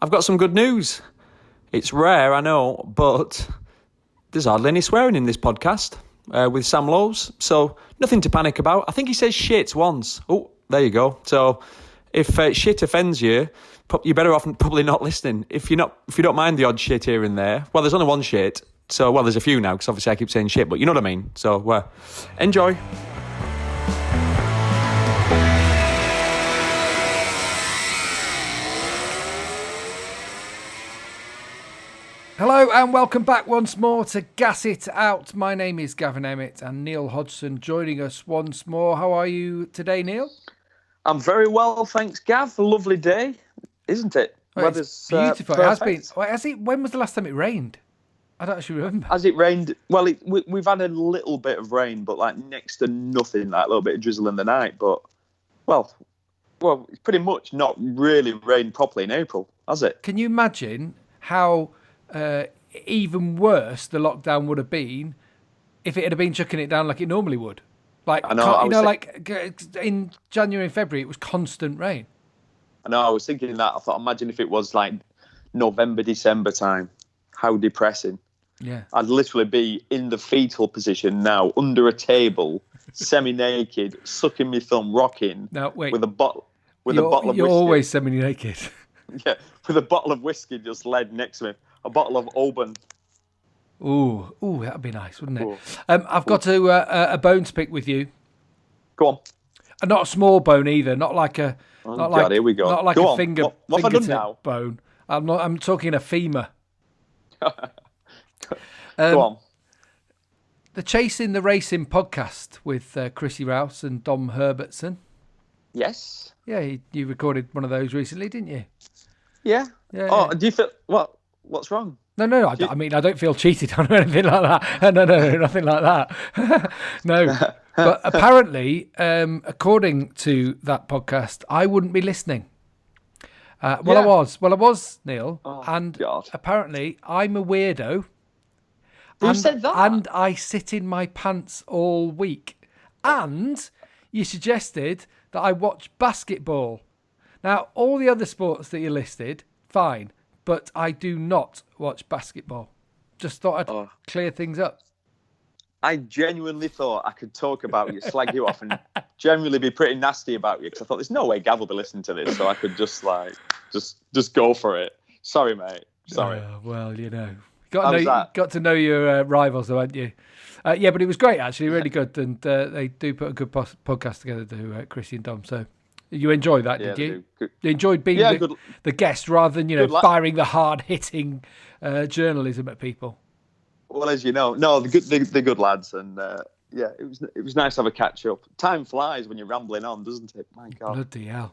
I've got some good news. It's rare, I know, but there's hardly any swearing in this podcast with Sam Lowe's, so nothing to panic about. I think he says shit once. Oh, there you go. So if shit offends you, you're better off probably not listening. If you don't mind the odd shit here and there, well, there's only one shit. So, well, there's a few now, because obviously I keep saying shit, but you know what I mean. So, enjoy. Hello and welcome back once more to Gas It Out. My name is Gavin Emmett and Neil Hodgson joining us once more. How are you today, Neil? I'm very well, thanks, Gav. A lovely day, isn't it? Well, it's beautiful. It has been. When was the last time it rained? I don't actually remember. Has it rained? Well, we've had a little bit of rain, but like next to nothing, like a little bit of drizzle in the night. But, well, it's pretty much not really rained properly in April, has it? Can you imagine how even worse the lockdown would have been if it had been chucking it down like it normally would? Like, like in January and February, it was constant rain. I know, I was thinking that. I thought, imagine if it was like November, December time. How depressing. Yeah. I'd literally be in the fetal position now, under a table, semi-naked, sucking my thumb, rocking, with a bottle of whiskey. You're always semi-naked. Yeah, with a bottle of whiskey just laid next to me. A bottle of Oban. Ooh, that'd be nice, wouldn't it? I've got a bone to pick with you. Go on. And not a small bone either. Not like a. Here we go. Not like go a on. finger. What have I done now? Bone. I'm talking a femur. Go on. The Chasing the Racing podcast with Chrissy Rouse and Dom Herbertson. Yes. Yeah, you recorded one of those recently, didn't you? Yeah. Yeah. Do you feel what's wrong? No. I don't feel cheated on or anything like that. No, nothing like that. No. But apparently, according to that podcast, I wouldn't be listening. I was, Neil. And God. Apparently, I'm a weirdo. Who said that? And I sit in my pants all week. And you suggested that I watch basketball. Now, all the other sports that you listed, fine. But I do not watch basketball. Just thought I'd clear things up. I genuinely thought I could talk about you, slag you off, and genuinely be pretty nasty about you, because I thought there's no way Gav will be listening to this, so I could just go for it. Sorry, mate. Sorry. Well, you know. Got to know your rivals, though, hadn't you? Yeah, but it was great, actually, really good. And they do put a good podcast together, do Chrissy and Dom. So you enjoyed that, did you? You enjoyed being the guest rather than, firing the hard-hitting journalism at people. Well, as you know, no, they're good lads. And, it was nice to have a catch-up. Time flies when you're rambling on, doesn't it? My God. Bloody hell.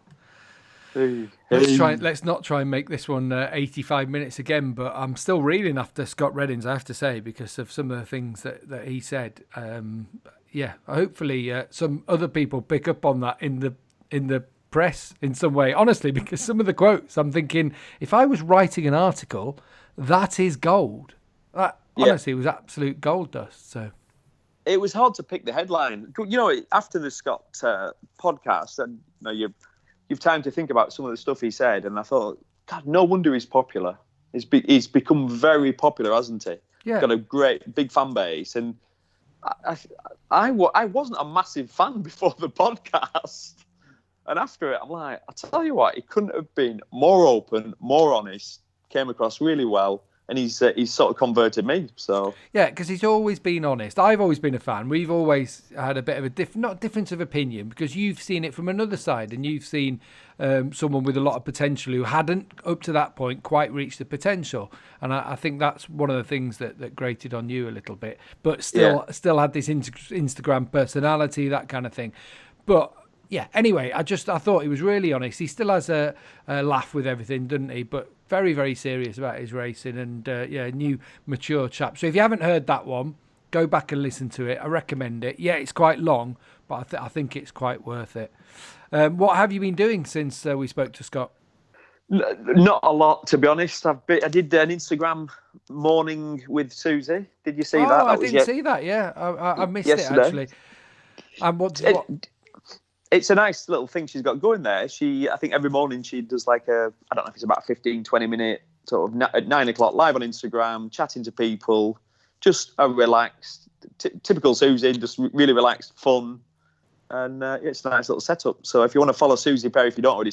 Hey. Let's not try and make this one 85 minutes again, but I'm still reeling after Scott Reddings, I have to say, because of some of the things that he said. Hopefully some other people pick up on that in the press in some way, honestly, because some of the quotes, I'm thinking, if I was writing an article, that is gold. That honestly was absolute gold dust. So it was hard to pick the headline. After the Scott podcast, and you've time to think about some of the stuff he said, and I thought, God, no wonder he's popular. He's become very popular, hasn't he? Yeah. Got a great big fan base, and I wasn't a massive fan before the podcast, and after it, I'm like, I tell you what, he couldn't have been more open, more honest. Came across really well. And he's sort of converted me. So yeah, because he's always been honest. I've always been a fan. We've always had a bit of a not difference of opinion, because you've seen it from another side, and you've seen someone with a lot of potential who hadn't up to that point quite reached the potential. And I think that's one of the things that grated on you a little bit. But still had this Instagram personality, that kind of thing. But yeah, anyway, I thought he was really honest. He still has a laugh with everything, doesn't he? But very, very serious about his racing, and new, mature chap. So if you haven't heard that one, go back and listen to it. I recommend it. Yeah, it's quite long, but I think it's quite worth it. What have you been doing since we spoke to Scott? Not a lot, to be honest. I did an Instagram morning with Susie. Did you see that? I didn't see that. Yeah, I missed yesterday. it actually. And what? it's a nice little thing she's got going there. I think every morning she does I don't know if it's about a 15, 20 minute sort of at 9 o'clock live on Instagram, chatting to people, just a relaxed, typical Susie, just really relaxed, fun. And it's a nice little setup. So if you want to follow Susie Perry, if you don't already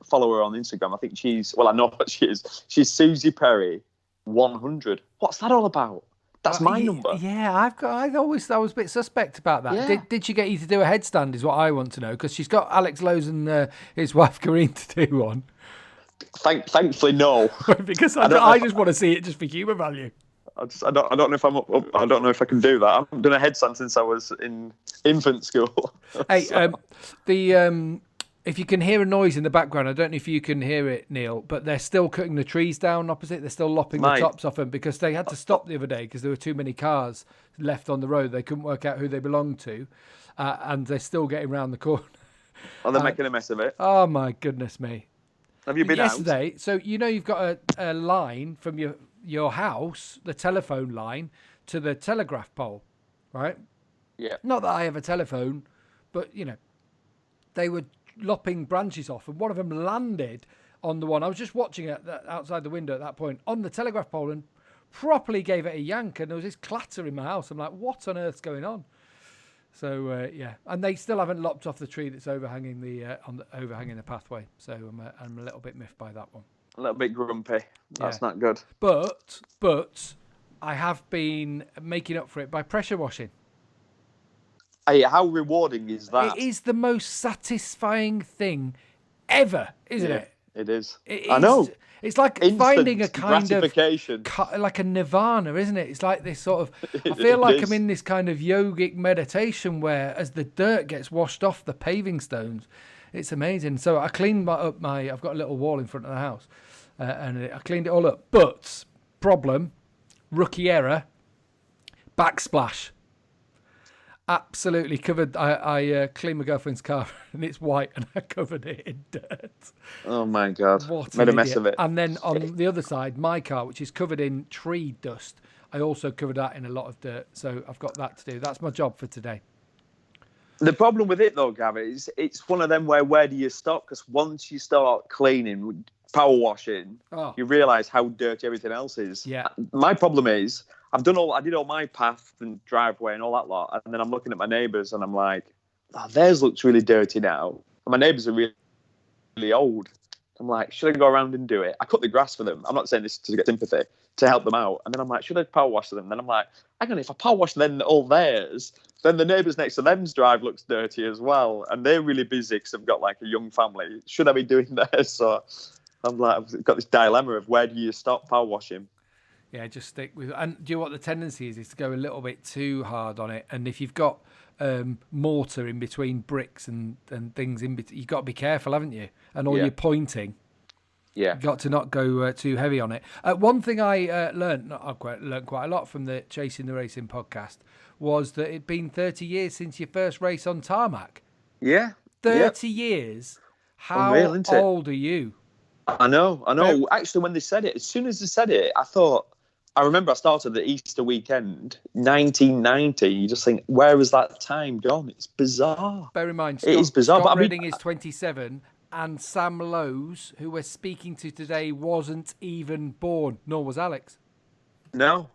follow her on Instagram, I think I know what she is. She's Susie Perry 100. What's that all about? That's my number. Yeah, I was a bit suspect about that. Yeah. Did she get you to do a headstand is what I want to know, because she's got Alex Lowe's and his wife Corinne to do one. Thankfully, no. Because I just want to see it just for humour value. I don't know if I'm up. I don't know if I can do that. I haven't done a headstand since I was in infant school. Hey, if you can hear a noise in the background, I don't know if you can hear it, Neil, but they're still cutting the trees down opposite. They're still lopping the tops off them because they had to stop the other day because there were too many cars left on the road. They couldn't work out who they belonged to, and they're still getting round the corner. Oh, they're making a mess of it. Oh my goodness me! Have you been yesterday? So you've got a line from your house, the telephone line, to the telegraph pole, right? Yeah. Not that I have a telephone, but they were lopping branches off, and one of them landed on the one. I was just watching it outside the window at that point on the telegraph pole and properly gave it a yank, and there was this clatter in my house. I'm like, what on earth's going on? So and they still haven't lopped off the tree that's overhanging the pathway. So I'm a little bit miffed by that one. A little bit grumpy. That's not good. But I have been making up for it by pressure washing. Hey, how rewarding is that? It is the most satisfying thing ever, isn't it? It is. I know. It's like Instant finding a kind gratification. like a nirvana, isn't it? It's like this sort of. I feel like I'm in this kind of yogic meditation where, as the dirt gets washed off the paving stones, it's amazing. So I cleaned up I've got a little wall in front of the house, and I cleaned it all up. But problem, rookie error, backsplash. Absolutely covered. I cleaned my girlfriend's car and it's white, and I covered it in dirt. Oh my God! Made a mess of it. And then on the other side, my car, which is covered in tree dust, I also covered that in a lot of dirt. So I've got that to do. That's my job for today. The problem with it though, Gavin, is it's one of them where do you stop? Because once you start cleaning, power washing, you realise how dirty everything else is. Yeah. My problem is I did all my path and driveway and all that lot, and then I'm looking at my neighbours and I'm like, theirs looks really dirty now. And my neighbours are really, really old. I'm like, should I go around and do it? I cut the grass for them. I'm not saying this to get sympathy, to help them out. And then I'm like, should I power wash them? And then I'm like, hang on, if I power wash then all theirs, then the neighbours next to them's drive looks dirty as well. And they're really busy because they've got like a young family. Should I be doing theirs? So I'm like, I've got this dilemma of where do you stop power washing? Yeah, just stick with. And do you know what the tendency is to go a little bit too hard on it. And if you've got mortar in between bricks and things in between, you've got to be careful, haven't you? And all your pointing. Yeah, you've got to not go too heavy on it. One thing I learned quite a lot from the Chasing the Racing podcast was that it'd been 30 years since your first race on tarmac. Yeah. 30 years. How Unreal, old are you? I know. Actually, when they said it, as soon as they said it, I remember I started the Easter weekend, 1990. You just think, where has that time gone? It's bizarre. Bear in mind, it is bizarre. Scott Redding is 27, and Sam Lowe's, who we're speaking to today, wasn't even born, nor was Alex. No.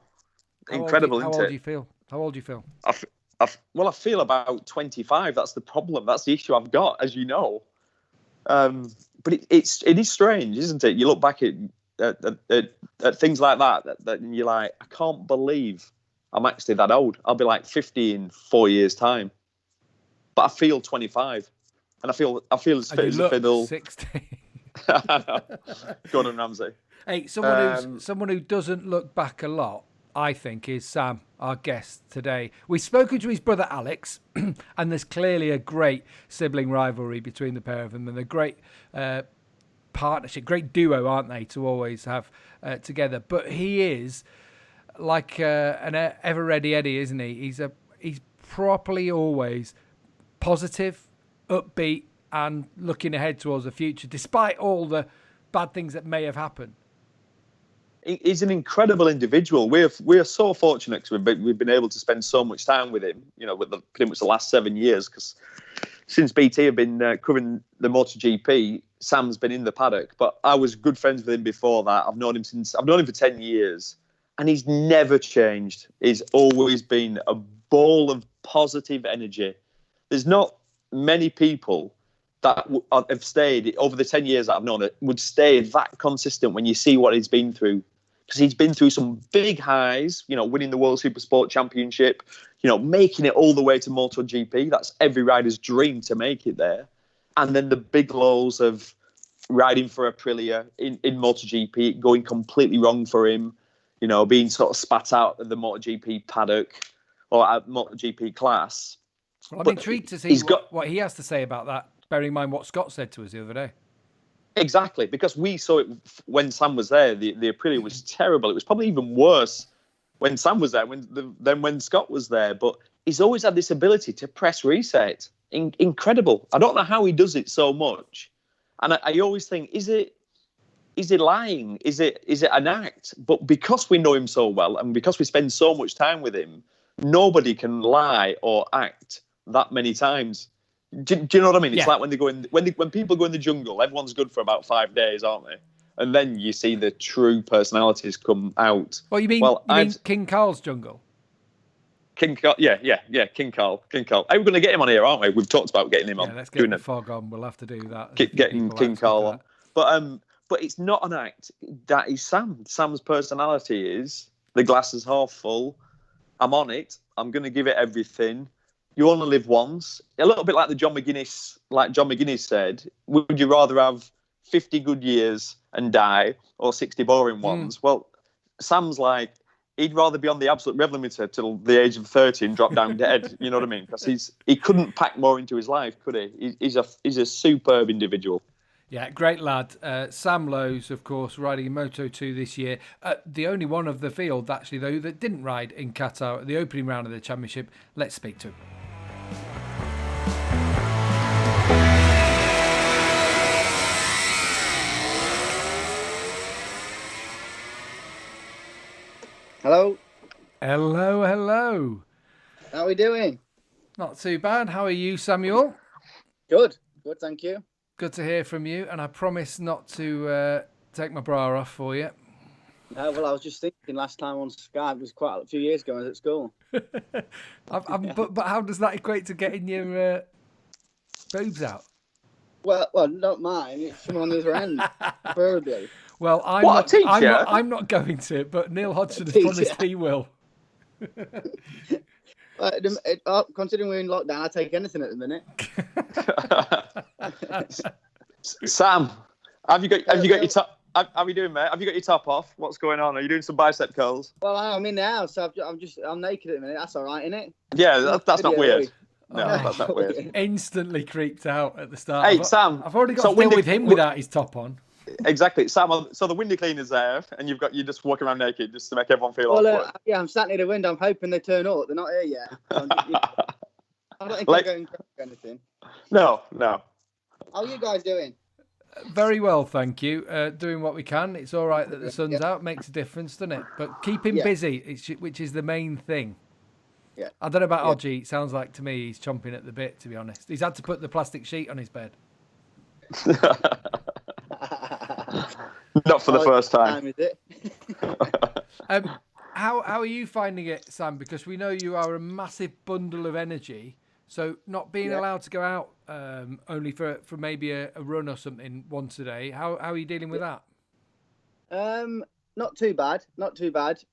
Incredible, isn't it? How old do you feel? I feel about 25. That's the problem. That's the issue I've got, as you know. But it is strange, isn't it? You look back at things like that and you're like, I can't believe I'm actually that old. I'll be like 50 in 4 years' time, but I feel 25, and I feel as fit as a fiddle. 60. Gordon Ramsay. Hey, someone who doesn't look back a lot, I think, is Sam, our guest today. We've spoken to his brother Alex, and there's clearly a great sibling rivalry between the pair of them, and a great partnership, great duo, aren't they, to always have together. But he is like an ever-ready Eddie, isn't he? He's properly always positive, upbeat, and looking ahead towards the future, despite all the bad things that may have happened. He's an incredible individual. We're so fortunate because we've been able to spend so much time with him. With pretty much the last 7 years, because since BT have been covering the MotoGP, Sam's been in the paddock. But I was good friends with him before that. I've known him for 10 years, and he's never changed. He's always been a ball of positive energy. There's not many people that have stayed over the 10 years that I've known it would stay that consistent when you see what he's been through. Because he's been through some big highs, winning the World Supersport Championship, making it all the way to MotoGP. That's every rider's dream to make it there. And then the big lows of riding for Aprilia in MotoGP, going completely wrong for him, being sort of spat out of the MotoGP paddock or at MotoGP class. Well, I'm intrigued to see what he has to say about that, bearing in mind what Scott said to us the other day. Exactly, because we saw it when Sam was there. The Aprilia was terrible. It was probably even worse when Sam was there than when Scott was there. But he's always had this ability to press reset. Incredible. I don't know how he does it so much. And I always think, is he lying? Is it an act? But because we know him so well and because we spend so much time with him, nobody can lie or act that many times. Do you know what I mean? It's like when they go in, when people go in the jungle, everyone's good for about 5 days, aren't they? And then you see the true personalities come out. Well, you mean King Carl's jungle? King Carl, yeah, King Carl. Hey, we're going to get him on here, aren't we? We've talked about getting him on. Yeah, let's get the fog on. We'll have to do that. Getting King Carl on. But it's not an act. That is Sam. Sam's personality is the glass is half full. I'm on it. I'm going to give it everything. You only live once. A little bit like John McGuinness said, would you rather have 50 good years and die or 60 boring ones? Well, Sam's like, he'd rather be on the absolute rev limiter till the age of 30 and drop down dead. You know what I mean? Because he couldn't pack more into his life, could he? He's a superb individual. Yeah, great lad. Sam Lowes, of course, riding in Moto2 this year. The only one of the field, actually, though, that didn't ride in Qatar at the opening round of the championship. Let's speak to him. Hello. Hello. How are we doing? Not too bad. How are you, Samuel? Good, thank you. Good to hear from you, and I promise not to take my bra off for you. Well, I was just thinking last time on Skype was quite a few years ago. I was at school. But how does that equate to getting your boobs out? Well, not mine. It's someone on the other end, preferably. Well, I'm not going to, but Neil Hodgson has promised he will. Considering we're in lockdown, I take anything at the minute. Sam, have you got your top? How are you doing, mate? Have you got your top off? What's going on? Are you doing some bicep curls? Well, I'm in the house. So I'm naked at the minute. That's all right, isn't it? Yeah, that's not weird. No, that's not weird. Instantly creeped out at the start. Hey, Sam. I've already got to deal with him without his top on. Exactly, Sam. So the window cleaner's there, and you just walking around naked just to make everyone feel awkward. Yeah, I'm sat near the window. I'm hoping they turn up. They're not here yet. I don't think they're going to or anything. No. How are you guys doing? Very well, thank you. Doing what we can. It's all right that the sun's out. Makes a difference, doesn't it? But keep him busy, which is the main thing. Yeah. I don't know about Odgie. It sounds like to me he's chomping at the bit, to be honest. He's had to put the plastic sheet on his bed. Not for the first time. Is it? How are you finding it, Sam? Because we know you are a massive bundle of energy. So not being allowed to go out only for maybe a run or something once a day. How are you dealing with that? Not too bad.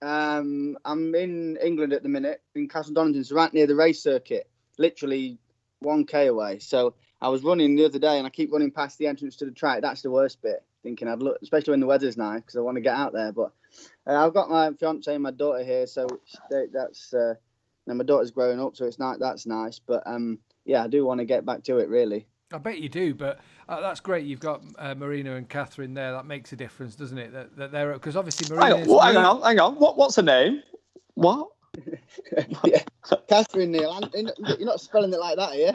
I'm in England at the minute, in Castle Donington, so right near the race circuit, literally 1k away. So I was running the other day, and I keep running past the entrance to the track. That's the worst bit. Thinking I'd look, especially when the weather's nice, because I want to get out there. But I've got my fiance and my daughter here, so that's. My daughter's growing up, so it's not that's nice. But I do want to get back to it, really. I bet you do, but that's great. You've got Marina and Catherine there. That makes a difference, doesn't it? That they're because obviously Marina. Hang on. What's her name? What? Catherine Neil. You're not spelling it like that, are you?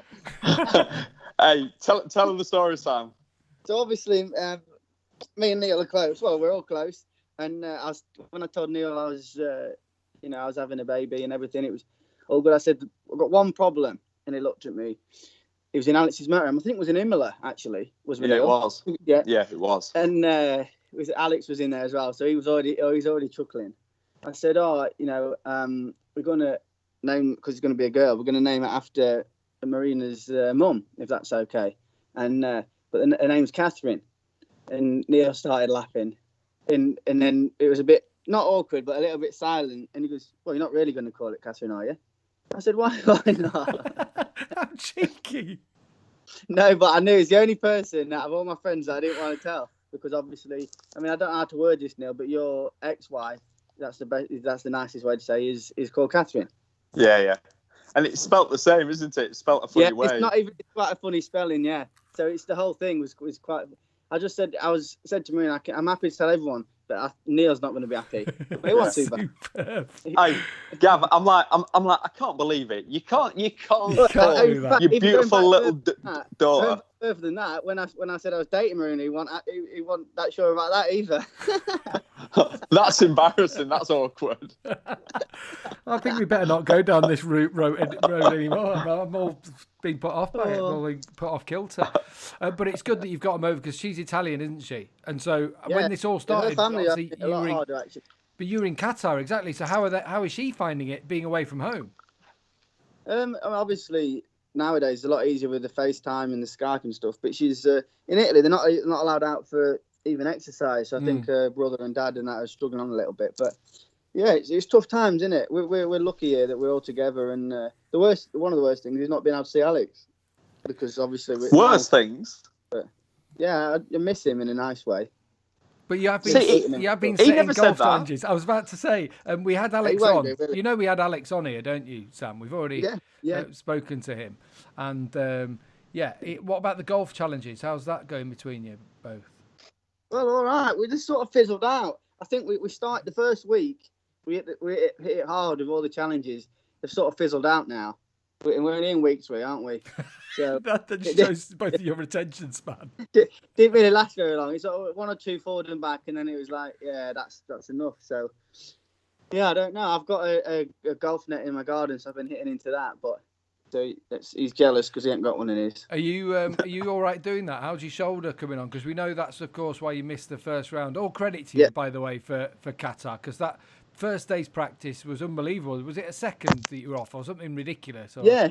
Hey, tell them the story, Sam. So obviously, me and Neil are close. Well, we're all close. And when I told Neil I was, I was having a baby and everything, it was all good. I said, I've got one problem. And he looked at me. It was in Alex's motorhome. I think it was in Imola, actually. Yeah, it was. Yeah, it was. And Alex was in there as well, so he's already chuckling. I said, we're gonna name, because it's gonna be a girl. We're gonna name it after Marina's mum, if that's okay. And but her name's Catherine. And Neil started laughing, and then it was a bit not awkward, but a little bit silent. And he goes, "Well, you're not really going to call it Catherine, are you?" I said, "Why not?" How cheeky. No, but I knew he's the only person out of all my friends that I didn't want to tell, because obviously, I mean, I don't know how to word this, Neil, but your ex-wife, that's the nicest way to say, is called Catherine. Yeah. And it's spelt the same, isn't it? It's spelt a funny way. It's quite a funny spelling, yeah. So it's the whole thing was quite. I said to Marina, I'm happy to tell everyone, but Neil's not going to be happy. But it wasn't too bad. Hey, Gav, I'm like, I can't believe it. You can't call that. your beautiful little daughter. Further than that, when I said I was dating Marina, he wasn't that sure about that either. That's embarrassing. That's awkward. I think we better not go down this road anymore. I'm all being put off by it, all being put off kilter. But it's good that you've got them over, because she's Italian, isn't she? And so when this all started, her family a lot harder, actually. But you're in Qatar, exactly. So how is she finding it being away from home? Obviously nowadays it's a lot easier with the FaceTime and the Skype and stuff. But she's in Italy. They're not allowed out for even exercise. So I think her brother and dad and that are struggling on a little bit. But yeah, it's tough times, isn't it? We're lucky here that we're all together. And one of the worst things is not being able to see Alex, because obviously things. But yeah, I miss him in a nice way. But you have been setting golf challenges. I was about to say, we had Alex on. Really. You know, we had Alex on here, don't you, Sam? We've already spoken to him. And what about the golf challenges? How's that going between you both? Well, all right. We just sort of fizzled out. I think we started the first week. We hit it hard with all the challenges. They've sort of fizzled out now. We're only in week 3, aren't we? So that shows both of your attention span. Didn't really last very long. It's 1 or 2 forward and back, and then it was like, yeah, that's enough. So, yeah, I don't know. I've got a golf net in my garden, so I've been hitting into that. But so he's jealous because he ain't got one in his. Are you all right doing that? How's your shoulder coming on? Because we know that's, of course, why you missed the first round. All credit to you, by the way, for Qatar, because that first day's practice was unbelievable. Was it a second that you were off or something ridiculous? Or... Yeah,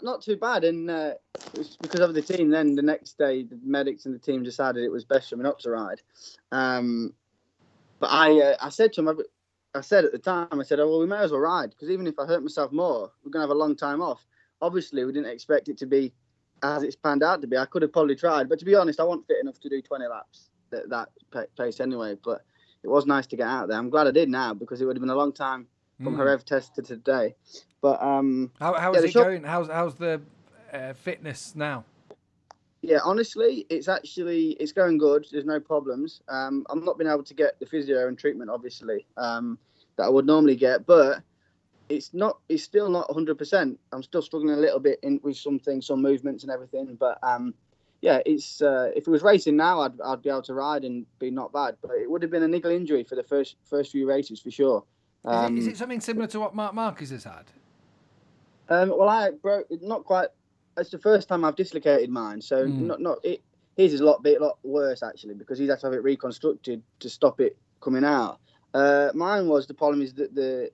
not too bad. And it was because of the team. Then the next day, the medics and the team decided it was best for me not to ride. But I said to him, I said at the time, oh, well, we may as well ride, because even if I hurt myself more, we're going to have a long time off. Obviously, we didn't expect it to be as it's panned out to be. I could have probably tried. But to be honest, I wasn't fit enough to do 20 laps at that pace anyway. But it was nice to get out there. I'm glad I did now, because it would have been a long time from Jerez test to today. But how is it going? How's the fitness now? Yeah, honestly, it's going good. There's no problems. I'm not been able to get the physio and treatment, obviously, that I would normally get, but it's still not 100%. I'm still struggling a little bit with some things, some movements and everything. But it's if it was racing now, I'd be able to ride and be not bad. But it would have been a niggle injury for the first few races for sure. Is it something similar to what Marc Marquez has had? Well, I broke not quite. It's the first time I've dislocated mine, so his is a lot worse actually, because he's had to have it reconstructed to stop it coming out. Mine was, the problem is that the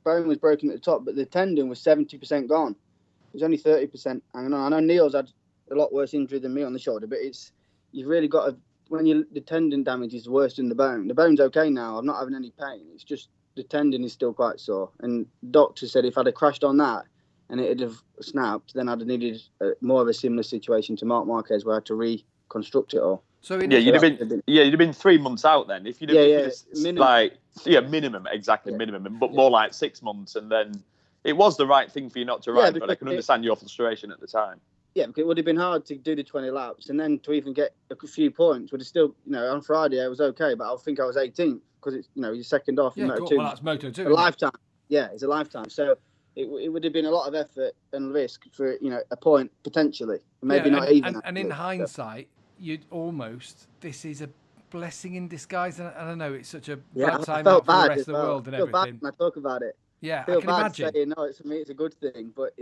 bone was broken at the top, but the tendon was 70% gone. It was only 30% hanging on. I know Neil's had a lot worse injury than me on the shoulder, but you've really got to, the tendon damage is worse than the bone. The bone's okay now. I'm not having any pain. It's just the tendon is still quite sore. And doctor said if I'd have crashed on that and it'd have snapped, then I'd have needed more of a similar situation to Marc Marquez, where I had to reconstruct it all. So you'd have been 3 months out then if you'd have minimum, but more like 6 months, and then it was the right thing for you not to ride. But I can understand your frustration at the time. Yeah, because it would have been hard to do the 20 laps, and then to even get a few points would have still, on Friday I was okay, but I think I was 18th because it's you're second off in Moto2. Well, that's Moto2. A lifetime. Yeah, it's a lifetime. So it would have been a lot of effort and risk for a point potentially, maybe not even. And in hindsight, this is a blessing in disguise, and I know it's such a bad time out for the rest of the world and everything. I feel bad when I talk about it. Yeah, I feel can bad imagine. saying, no, for me it's a good thing, but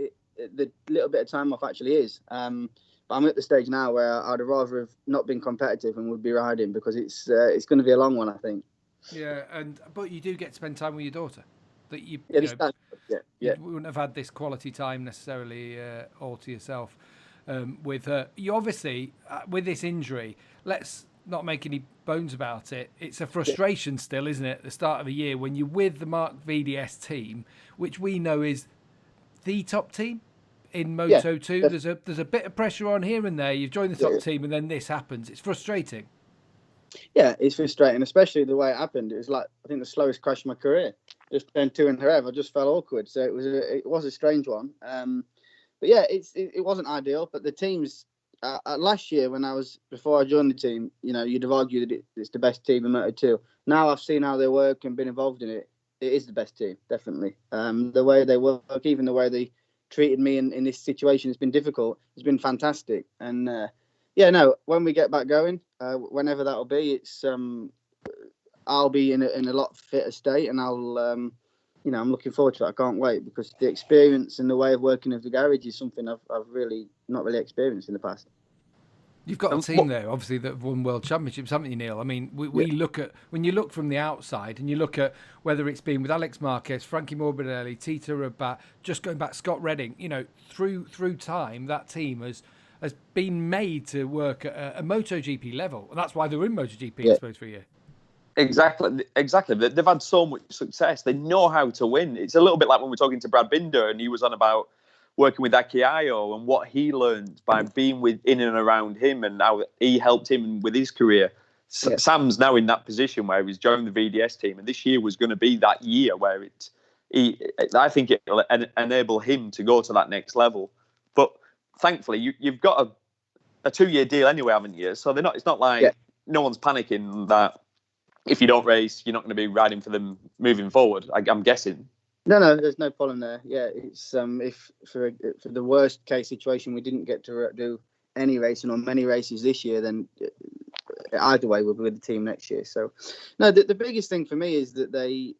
the little bit of time off actually is. But I'm at the stage now where I'd rather have not been competitive and would be riding, because it's going to be a long one, I think. Yeah, but you do get to spend time with your daughter. That you wouldn't have had this quality time necessarily all to yourself with her. You obviously, with this injury, let's not make any bones about it. It's a frustration still, isn't it, at the start of the year when you're with the Marc VDS team, which we know is the top team in Moto2. There's a bit of pressure on here and there. You've joined the top team and then this happens. It's frustrating. Yeah, it's frustrating, especially the way it happened. It was like, I think, the slowest crash of my career. Just turned 2 in her head. I just felt awkward. So it was a strange one. But yeah, it wasn't ideal. But the teams last year, before I joined the team, you'd have argued that it's the best team in Moto2. Now I've seen how they work and been involved in it. It is the best team, definitely. The way they work, even the way they treated me in this situation, has been difficult. It's been fantastic. And when we get back going, whenever that'll be, it's I'll be in a lot fitter state, and I'll I'm looking forward to it. I can't wait, because the experience and the way of working with the garage is something I've really not really experienced in the past. You've got a team there, obviously, that have won world championships, haven't you, Neil? I mean, we look at, when you look from the outside and you look at whether it's been with Alex Marquez, Frankie Morbidelli, Tito Rabat, just going back, Scott Redding, through time, that team has been made to work at a MotoGP level. And that's why they're in MotoGP, I suppose, for a year. Exactly. They've had so much success. They know how to win. It's a little bit like when we're talking to Brad Binder, and he was on about working with Akiayo and what he learned by being in and around him, and how he helped him with his career. Sam's now in that position where he's joined the VDS team, and this year was going to be that year where I think it'll enable him to go to that next level. But thankfully, you've got a 2-year deal anyway, haven't you? So it's not like no one's panicking that if you don't race, you're not going to be riding for them moving forward, I'm guessing. No, there's no problem there. Yeah, it's if for the worst case situation we didn't get to do any racing or many races this year, then either way we'll be with the team next year. So, no, the biggest thing for me is that they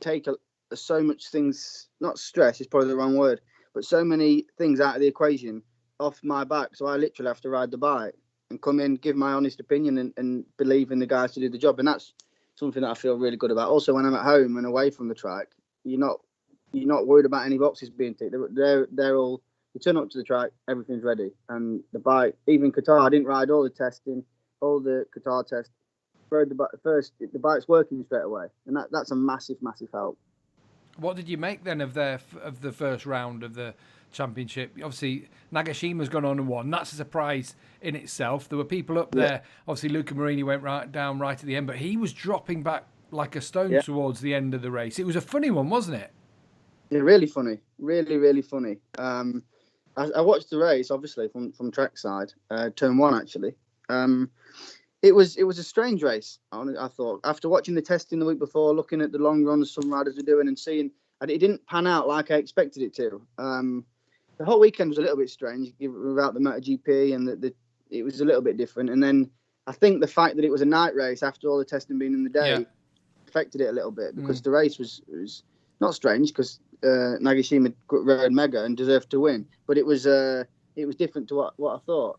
take so much things, not stress is probably the wrong word, but so many things out of the equation off my back. So I literally have to ride the bike and come in, give my honest opinion and believe in the guys to do the job. And that's something that I feel really good about. Also, when I'm at home and away from the track, you're not worried about any boxes being ticked. They're all, you turn up to the track, everything's ready. And the bike, even Qatar, I didn't ride all the testing, all the Qatar tests. The bike's working straight away. And that's a massive, massive help. What did you make then of the first round of the championship? Obviously, Nagashima's gone on and won. That's a surprise in itself. There were people up there. Obviously, Luca Marini went right at the end, but he was dropping back like a stone towards the end of the race. It was a funny one, wasn't it? Yeah, really funny. Really, really funny. I watched the race, obviously, from trackside, turn 1, actually. It was a strange race, I thought. After watching the testing the week before, looking at the long runs some riders were doing and seeing, it didn't pan out like I expected it to. The whole weekend was a little bit strange without the MotoGP, and it was a little bit different. And then I think the fact that it was a night race after all the testing being in the day affected it a little bit, because the race was not strange, because Nagashima rode mega and deserved to win, but it was different to what I thought.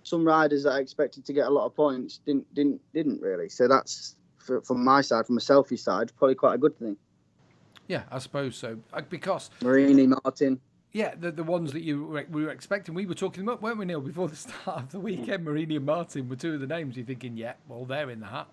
Some riders that I expected to get a lot of points didn't really. So that's from my side, from a selfish side, probably quite a good thing. Yeah, I suppose so. Because Marini, Martin. Yeah, the ones that we were expecting. We were talking them up, weren't we, Neil, before the start of the weekend? Marini and Martin were 2 of the names. You're thinking, they're in the hat.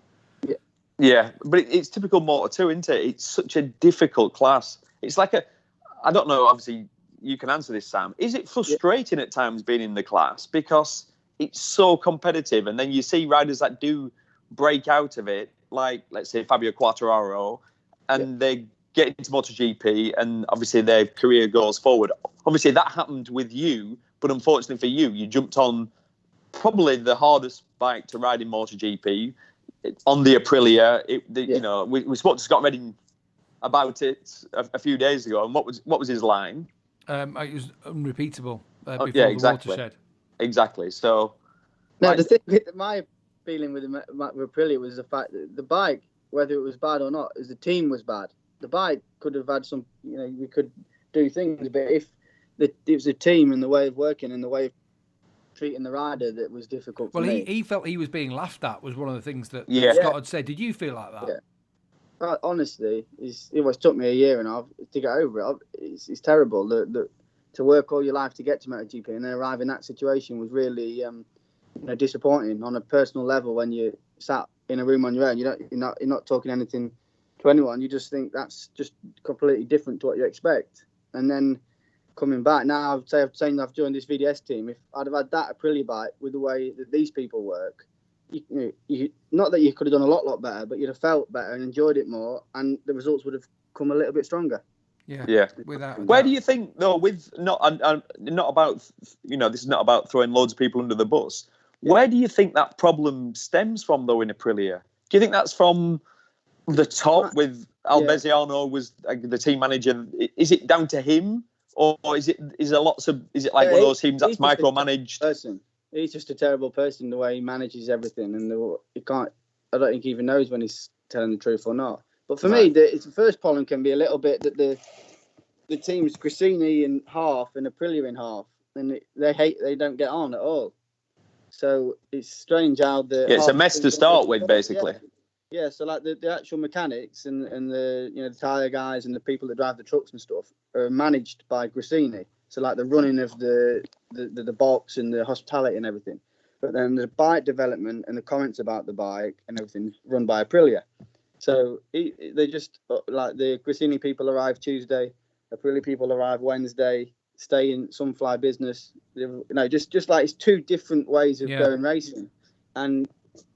Yeah, but it's typical Moto2, isn't it? It's such a difficult class. It's like I don't know, obviously you can answer this, Sam. Is it frustrating at times being in the class? Because it's so competitive, and then you see riders that do break out of it, like, let's say, Fabio Quartararo, and they get into MotoGP, and obviously their career goes forward. Obviously, that happened with you, but unfortunately for you, you jumped on probably the hardest bike to ride in MotoGP, on the Aprilia. We spoke to Scott Redding about it a few days ago, and what was his line? It was unrepeatable before exactly. The watershed. Exactly. So, the thing, my feeling with Aprilia was the fact that the bike, whether it was bad or not, is the team was bad. The bike could have had some, we could do things, but if it was a team and the way of working and the way of treating the rider that was difficult for me. He felt he was being laughed at was one of the things that Yeah. Scott had said. Did you feel like that? Yeah. But honestly, it always took me a year and a half to get over it. It's terrible. To work all your life to get to MotoGP and then arrive in that situation was really disappointing on a personal level. When you sat in a room on your own, you're not talking anything to anyone. You just think that's just completely different to what you expect. And then coming back now, I've joined this VDS team. If I'd have had that Aprilia bike with the way that these people work, you not that you could have done a lot better, but you'd have felt better and enjoyed it more, and the results would have come a little bit stronger. Yeah. Without Where do you think, though, with not about, this is not about throwing loads of people under the bus. Yeah. Where do you think that problem stems from, though, in Aprilia? Do you think that's from the top with Albesiano was the team manager? Is it down to him, or is it like one of those teams that's micromanaged? Person. He's just a terrible person, the way he manages everything, and I don't think he even knows when he's telling the truth or not. But for me, the first problem can be a little bit that the teams Gresini in half and Aprilia in half, and they don't get on at all. So it's strange how it's a mess to start with, basically. Yeah, so like the actual mechanics and the the tyre guys and the people that drive the trucks and stuff are managed by Gresini. So like the running of the box and the hospitality and everything. But then the bike development and the comments about the bike and everything run by Aprilia. So they just, like the Gresini people arrive Tuesday, Aprilia people arrive Wednesday, stay in some fly business. Just like it's two different ways of going racing. And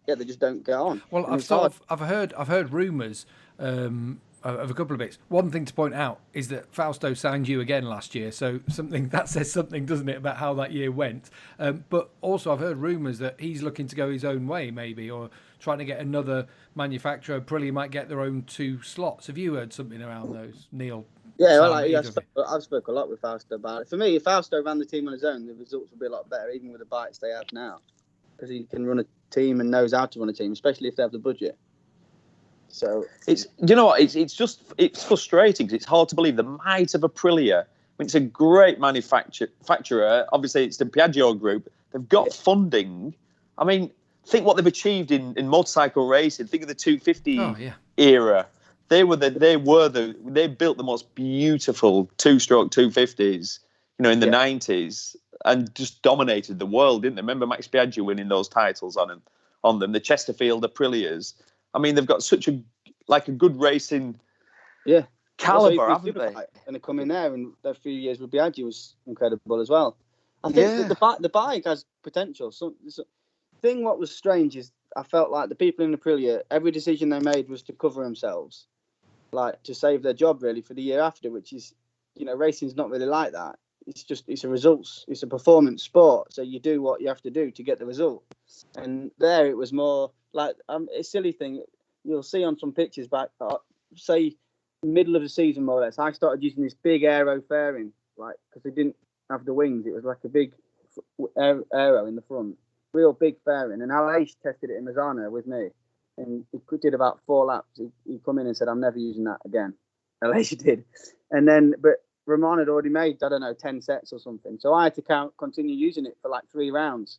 they just don't get on. Well, I've heard rumours of a couple of bits. One thing to point out is that Fausto signed you again last year, so that says something, doesn't it, about how that year went? But also, I've heard rumours that he's looking to go his own way, maybe, or trying to get another manufacturer. Aprilia might get their own 2 slots. Have you heard something around those, Neil? Yeah, I've spoken a lot with Fausto about it. For me, if Fausto ran the team on his own, the results would be a lot better, even with the bikes they have now, because he can run a team and knows how to run a team, especially if they have the budget. So it's it's frustrating because it's hard to believe the might of Aprilia. I mean, it's a great manufacturer. Obviously, it's the Piaggio group. They've got funding. I mean, think what they've achieved in motorcycle racing. Think of the 250 era. They built the most beautiful 2-stroke 250s, in the 90s, and just dominated the world, didn't they? Remember Max Piaggio winning those titles on them. The Chesterfield Aprilias. I mean, they've got such a good racing caliber, haven't they? And they come in there, and a few years with Piaggio was incredible as well. I think the bike has potential. What was strange is I felt like the people in Aprilia, every decision they made was to cover themselves, like to save their job really for the year after, which is, racing's not really like that. It's a results, it's a performance sport. So you do what you have to do to get the result. And there it was more like a silly thing. You'll see on some pictures back, say middle of the season more or less, I started using this big aero fairing, because they didn't have the wings. It was like a big aero in the front, real big fairing. And Aleix tested it in Misano with me, and he did about 4 laps. He come in and said, "I'm never using that again." Aleix did, and then but Roman had already made 10 sets or something, so I had to continue using it for 3 rounds.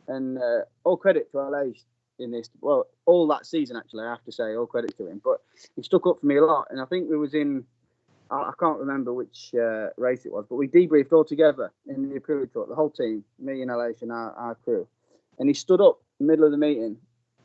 And all credit to Aleix in this. Well, all that season actually, I have to say, all credit to him. But he stuck up for me a lot, and I think we was in. I can't remember which race it was, but we debriefed all together in the Aprilia truck, the whole team, me and Aleix and our crew. And he stood up in the middle of the meeting.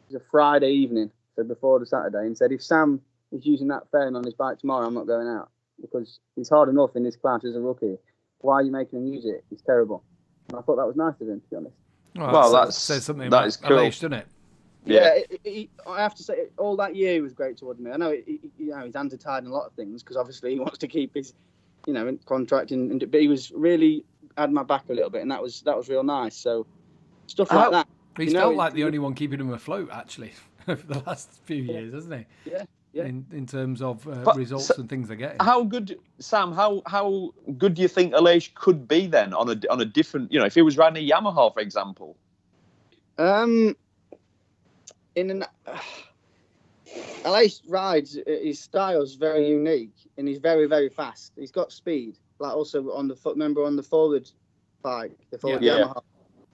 It was a Friday evening, so before the Saturday, and said, "If Sam is using that fairing on his bike tomorrow, I'm not going out, because he's hard enough in this class as a rookie. Why are you making him use it? It's terrible." And I thought that was nice of him, to be honest. Well, that says something about Aleix, doesn't it? Yeah, I have to say, all that year was great towards me. I know, he's hands are tied in a lot of things because obviously he wants to keep his, contract, but he was really had my back a little bit, and that was real nice. So stuff like that. He's felt like the only one keeping him afloat actually over the last few years, hasn't he? Yeah. In terms of results and things they're getting. How good, Sam? How good do you think Aleix could be then on a different? If he was riding a Yamaha, for example. Aleix rides. His style's very unique, and he's very, very fast. He's got speed, like also on the remember on the forward bike, the forward Yamaha,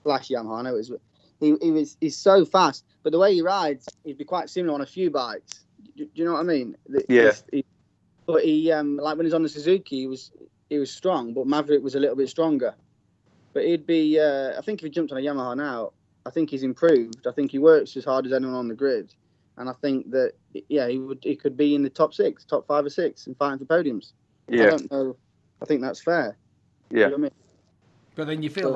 Flash Yamaha. I know it was. He's so fast, but the way he rides, he'd be quite similar on a few bikes. Do you know what I mean? Yeah. But he like when he's on the Suzuki, he was strong, but Maverick was a little bit stronger. But he'd be, I think if he jumped on a Yamaha now, I think he's improved. I think he works as hard as anyone on the grid. And I think that, he could be in the top 5 or 6 and fighting for podiums. Yeah. I don't know. I think that's fair. Yeah. You know what I mean? But then you feel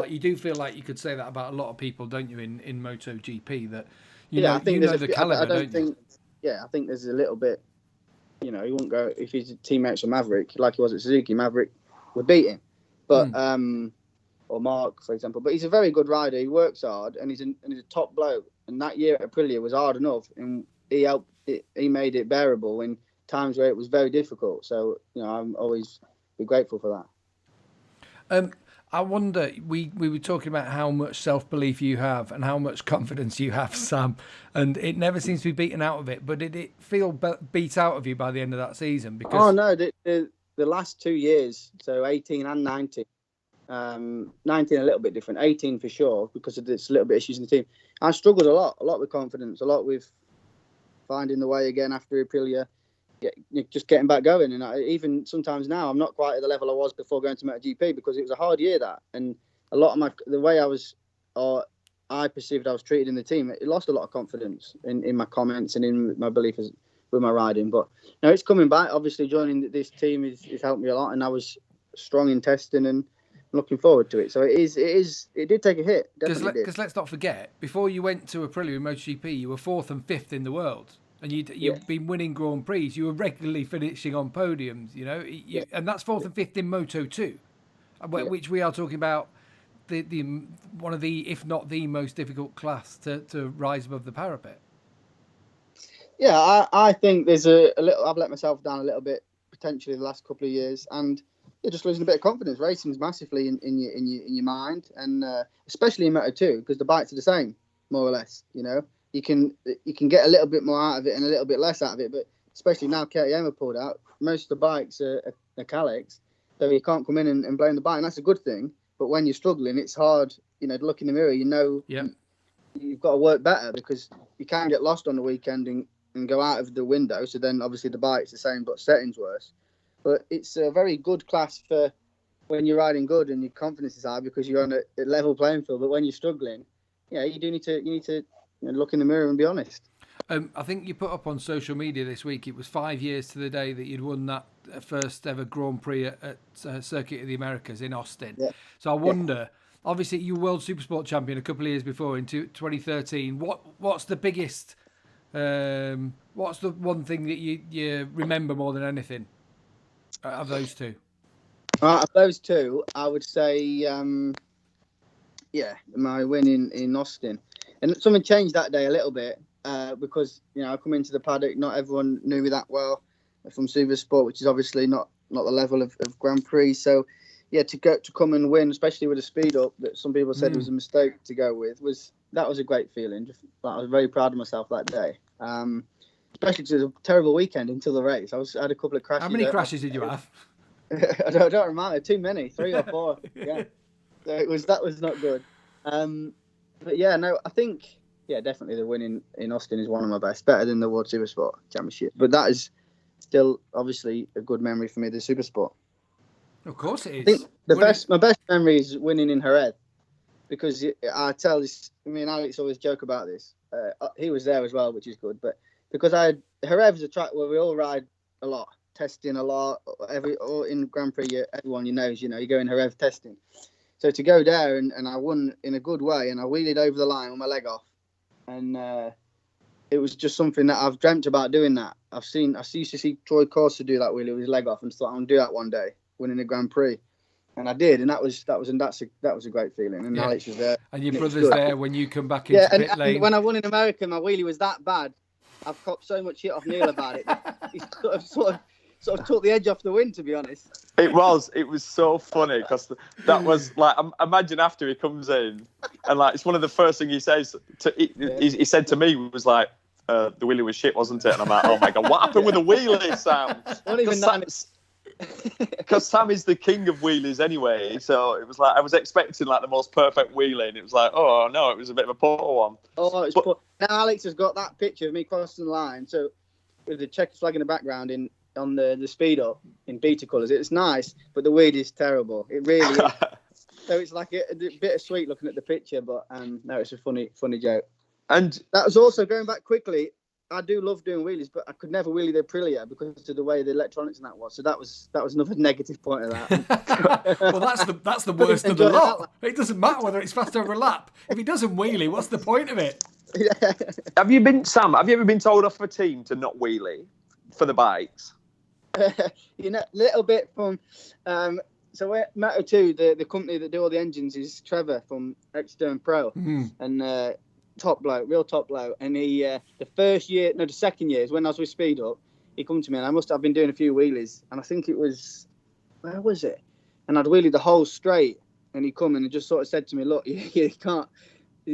like you could say that about a lot of people, don't you, in MotoGP, that you know the caliber, don't you? Yeah, I think there's a little bit, he wouldn't go, if he's teammates with Maverick, like he was at Suzuki, Maverick would beat him. But, or Mark, for example. But he's a very good rider. He works hard, and he's a top bloke. And that year at Aprilia was hard enough, and he made it bearable in times where it was very difficult. So, I'm always be grateful for that. I wonder, we were talking about how much self-belief you have and how much confidence you have, Sam, and it never seems to be beaten out of it. But did it feel beat out of you by the end of that season? Because oh no, the last 2 years, so 18 and 19. 19 a little bit different, 18 for sure, because of this little bit issues in the team. I struggled a lot with confidence, a lot with finding the way again after Aprilia, just getting back going. And even sometimes now, I'm not quite at the level I was before going to MotoGP, because it was a hard year that, and a lot of the way I perceived I was treated in the team, it lost a lot of confidence in my comments and in my belief with my riding. But it's coming back. Obviously, joining this team has helped me a lot, and I was strong in testing and looking forward to it. So it did take a hit. Because let's not forget, before you went to Aprilia in MotoGP, you were 4th and 5th in the world, and you've been winning Grand Prix. You were regularly finishing on podiums, and that's 4th and 5th in Moto2, which we are talking about the one of the, if not the most difficult class to rise above the parapet. Yeah, I think there's a little. I've let myself down a little bit potentially the last couple of years, and you're just losing a bit of confidence. Racing's massively in your mind, and especially in Moto2, because the bikes are the same, more or less. You can get a little bit more out of it and a little bit less out of it. But especially now KTM have pulled out, most of the bikes are Calex, so you can't come in and blame the bike, and that's a good thing. But when you're struggling, it's hard. To look in the mirror. You've got to work better, because you can get lost on the weekend and go out of the window. So then obviously the bike's the same, but settings worse. But it's a very good class for when you're riding good and your confidence is high, because you're on a level playing field. But when you're struggling, you need to look in the mirror and be honest. I think you put up on social media this week, it was 5 years to the day that you'd won that first ever Grand Prix at Circuit of the Americas in Austin. Yeah. So I wonder, obviously you were World Supersport Champion a couple of years before in 2013. What's the biggest, what's the one thing that you remember more than anything? Of those two? Of those two, I would say, my win in Austin. And something changed that day a little bit, because, I come into the paddock, not everyone knew me that well from Supersport, which is obviously not the level of Grand Prix. So, to come and win, especially with a speed up that some people said was a mistake to go with, was a great feeling. I was very proud of myself that day. Especially because it was a terrible weekend until the race. I had a couple of crashes. How many crashes did you have? I don't remember. Too many. 3 or 4. Yeah. So that was not good. But I think definitely the win in Austin is one of my best. Better than the World Supersport Championship. But that is still obviously a good memory for me, the Supersport. Of course it is. I think my best memory is winning in Jerez, because I tell this. Me and Alex always joke about this. He was there as well, which is good. But because Jerez is a track where we all ride a lot, testing a lot. In Grand Prix, everyone knows, you go in Jerez testing. So to go there and I won in a good way, and I wheeled over the line with my leg off, and it was just something that I've dreamt about doing. That I used to see Troy Corsa do that wheelie with his leg off, and thought I'm gonna do that one day, winning a Grand Prix, and I did, and that was a great feeling. And Alex was there, and your brother's there when you come back into pit lane. And when I won in America, my wheelie was that bad. I've copped so much shit off Neil about it. He sort of took the edge off the win, to be honest. It was so funny, because that was like, imagine after he comes in and it's one of the first things he says he said to me was like, the wheelie was shit, wasn't it? And I'm like, oh my God, what happened with the wheelie, Sam? because Sam is the king of wheelies anyway. So it was like I was expecting like the most perfect wheelie, and it was like, oh no, it was a bit of a poor one. Oh, it's poor. Now Alex has got that picture of me crossing the line, so with the checker flag in the background on the speed up in beta colours. It's nice, but the weed is terrible. It really is. So it's like a bittersweet looking at the picture, but no, it's a funny joke. And that was also going back quickly. I do love doing wheelies, but I could never wheelie the Aprilia because of the way the electronics and that was. So that was another negative point of that. Well, that's the worst of the lot. It doesn't matter whether it's fast over a lap. If it doesn't wheelie, what's the point of it? Yeah. Have you ever been told off a team to not wheelie for the bikes? Little bit from. So we're Moto2, the company that do all the engines is Trevor from Exeter and Pro, and top bloke, real top bloke. And he the second year is when I was with Speed Up. He come to me and I've been doing a few wheelies, and I think it was, where was it? And I'd wheelied the whole straight, and he come in and just sort of said to me, look, you can't,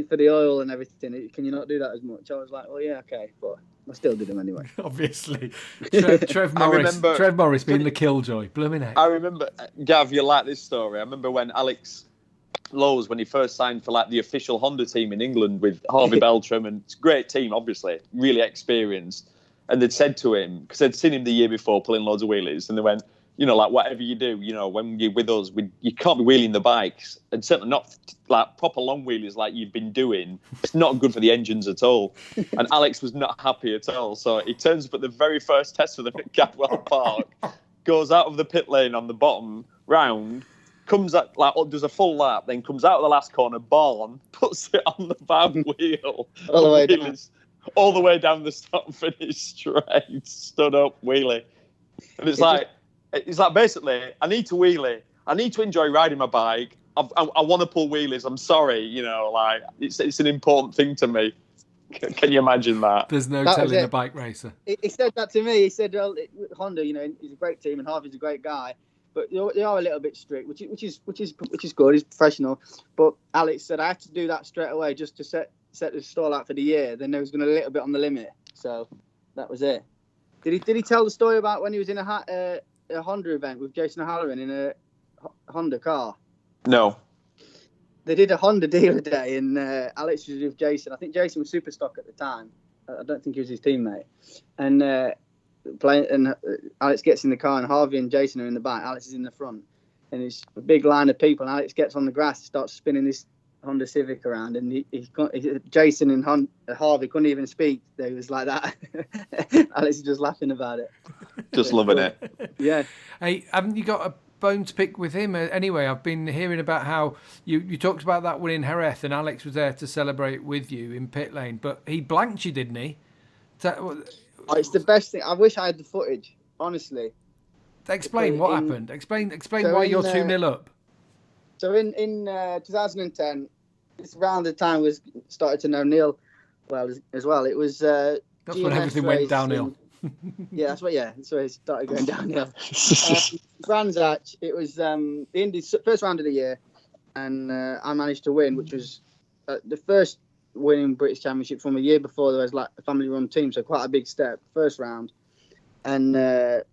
for the oil and everything, can you not do that as much? I was like, well, yeah, okay, but I still did them anyway. Obviously. Trev Morris being the killjoy. Blooming heck. I remember, Gav, you like this story. I remember when Alex Lowe's, when he first signed for like the official Honda team in England with Harvey Beltram, and it's a great team, obviously, really experienced. And they'd said to him, because they'd seen him the year before pulling loads of wheelies, and they went, like whatever you do, when you're with us, you can't be wheeling the bikes, and certainly not like proper long wheelies like you've been doing. It's not good for the engines at all. And Alex was not happy at all. So he turns up at the very first test for them at Cadwell Park, goes out of the pit lane on the bottom round, comes out, does a full lap, then comes out of the last corner, barn, puts it on the van wheel, all the way down the start finish straight, stood up, wheelie. And it's like basically, I need to wheelie. I need to enjoy riding my bike. I want to pull wheelies. I'm sorry, it's an important thing to me. Can you imagine that? There's no telling a bike racer. He said that to me. He said, well, Honda, he's a great team and Harvey's a great guy, but they are a little bit strict, which is good. He's professional. But Alex said I have to do that straight away just to set the stall out for the year. Then there was going to be a little bit on the limit. So that was it. Did he tell the story about when he was in a Honda event with Jason O'Halloran in a Honda car? No. They did a Honda dealer day, and Alex was with Jason. I think Jason was super stock at the time. I don't think he was his teammate. And Alex gets in the car, and Harvey and Jason are in the back. Alex is in the front, and it's a big line of people. And Alex gets on the grass and starts spinning this Honda Civic around, and Jason and Harvey couldn't even speak. They was like that. Alex is just laughing about it. Just loving it. Yeah. Hey, haven't you got a bone to pick with him? Anyway, I've been hearing about how you talked about that win in Jerez, and Alex was there to celebrate with you in pit lane, but he blanked you, didn't he? It's the best thing. I wish I had the footage, honestly. Explain what happened. Explain why you're 2-0 up. So in 2010, it's around the time we started to know Neil well as well. It was that's when everything went downhill. That's where it started going downhill. Brands Hatch, it was the Indy first round of the year, and I managed to win, which was the first win in British Championship from a year before. There was like a family-run team, so quite a big step. First round, and I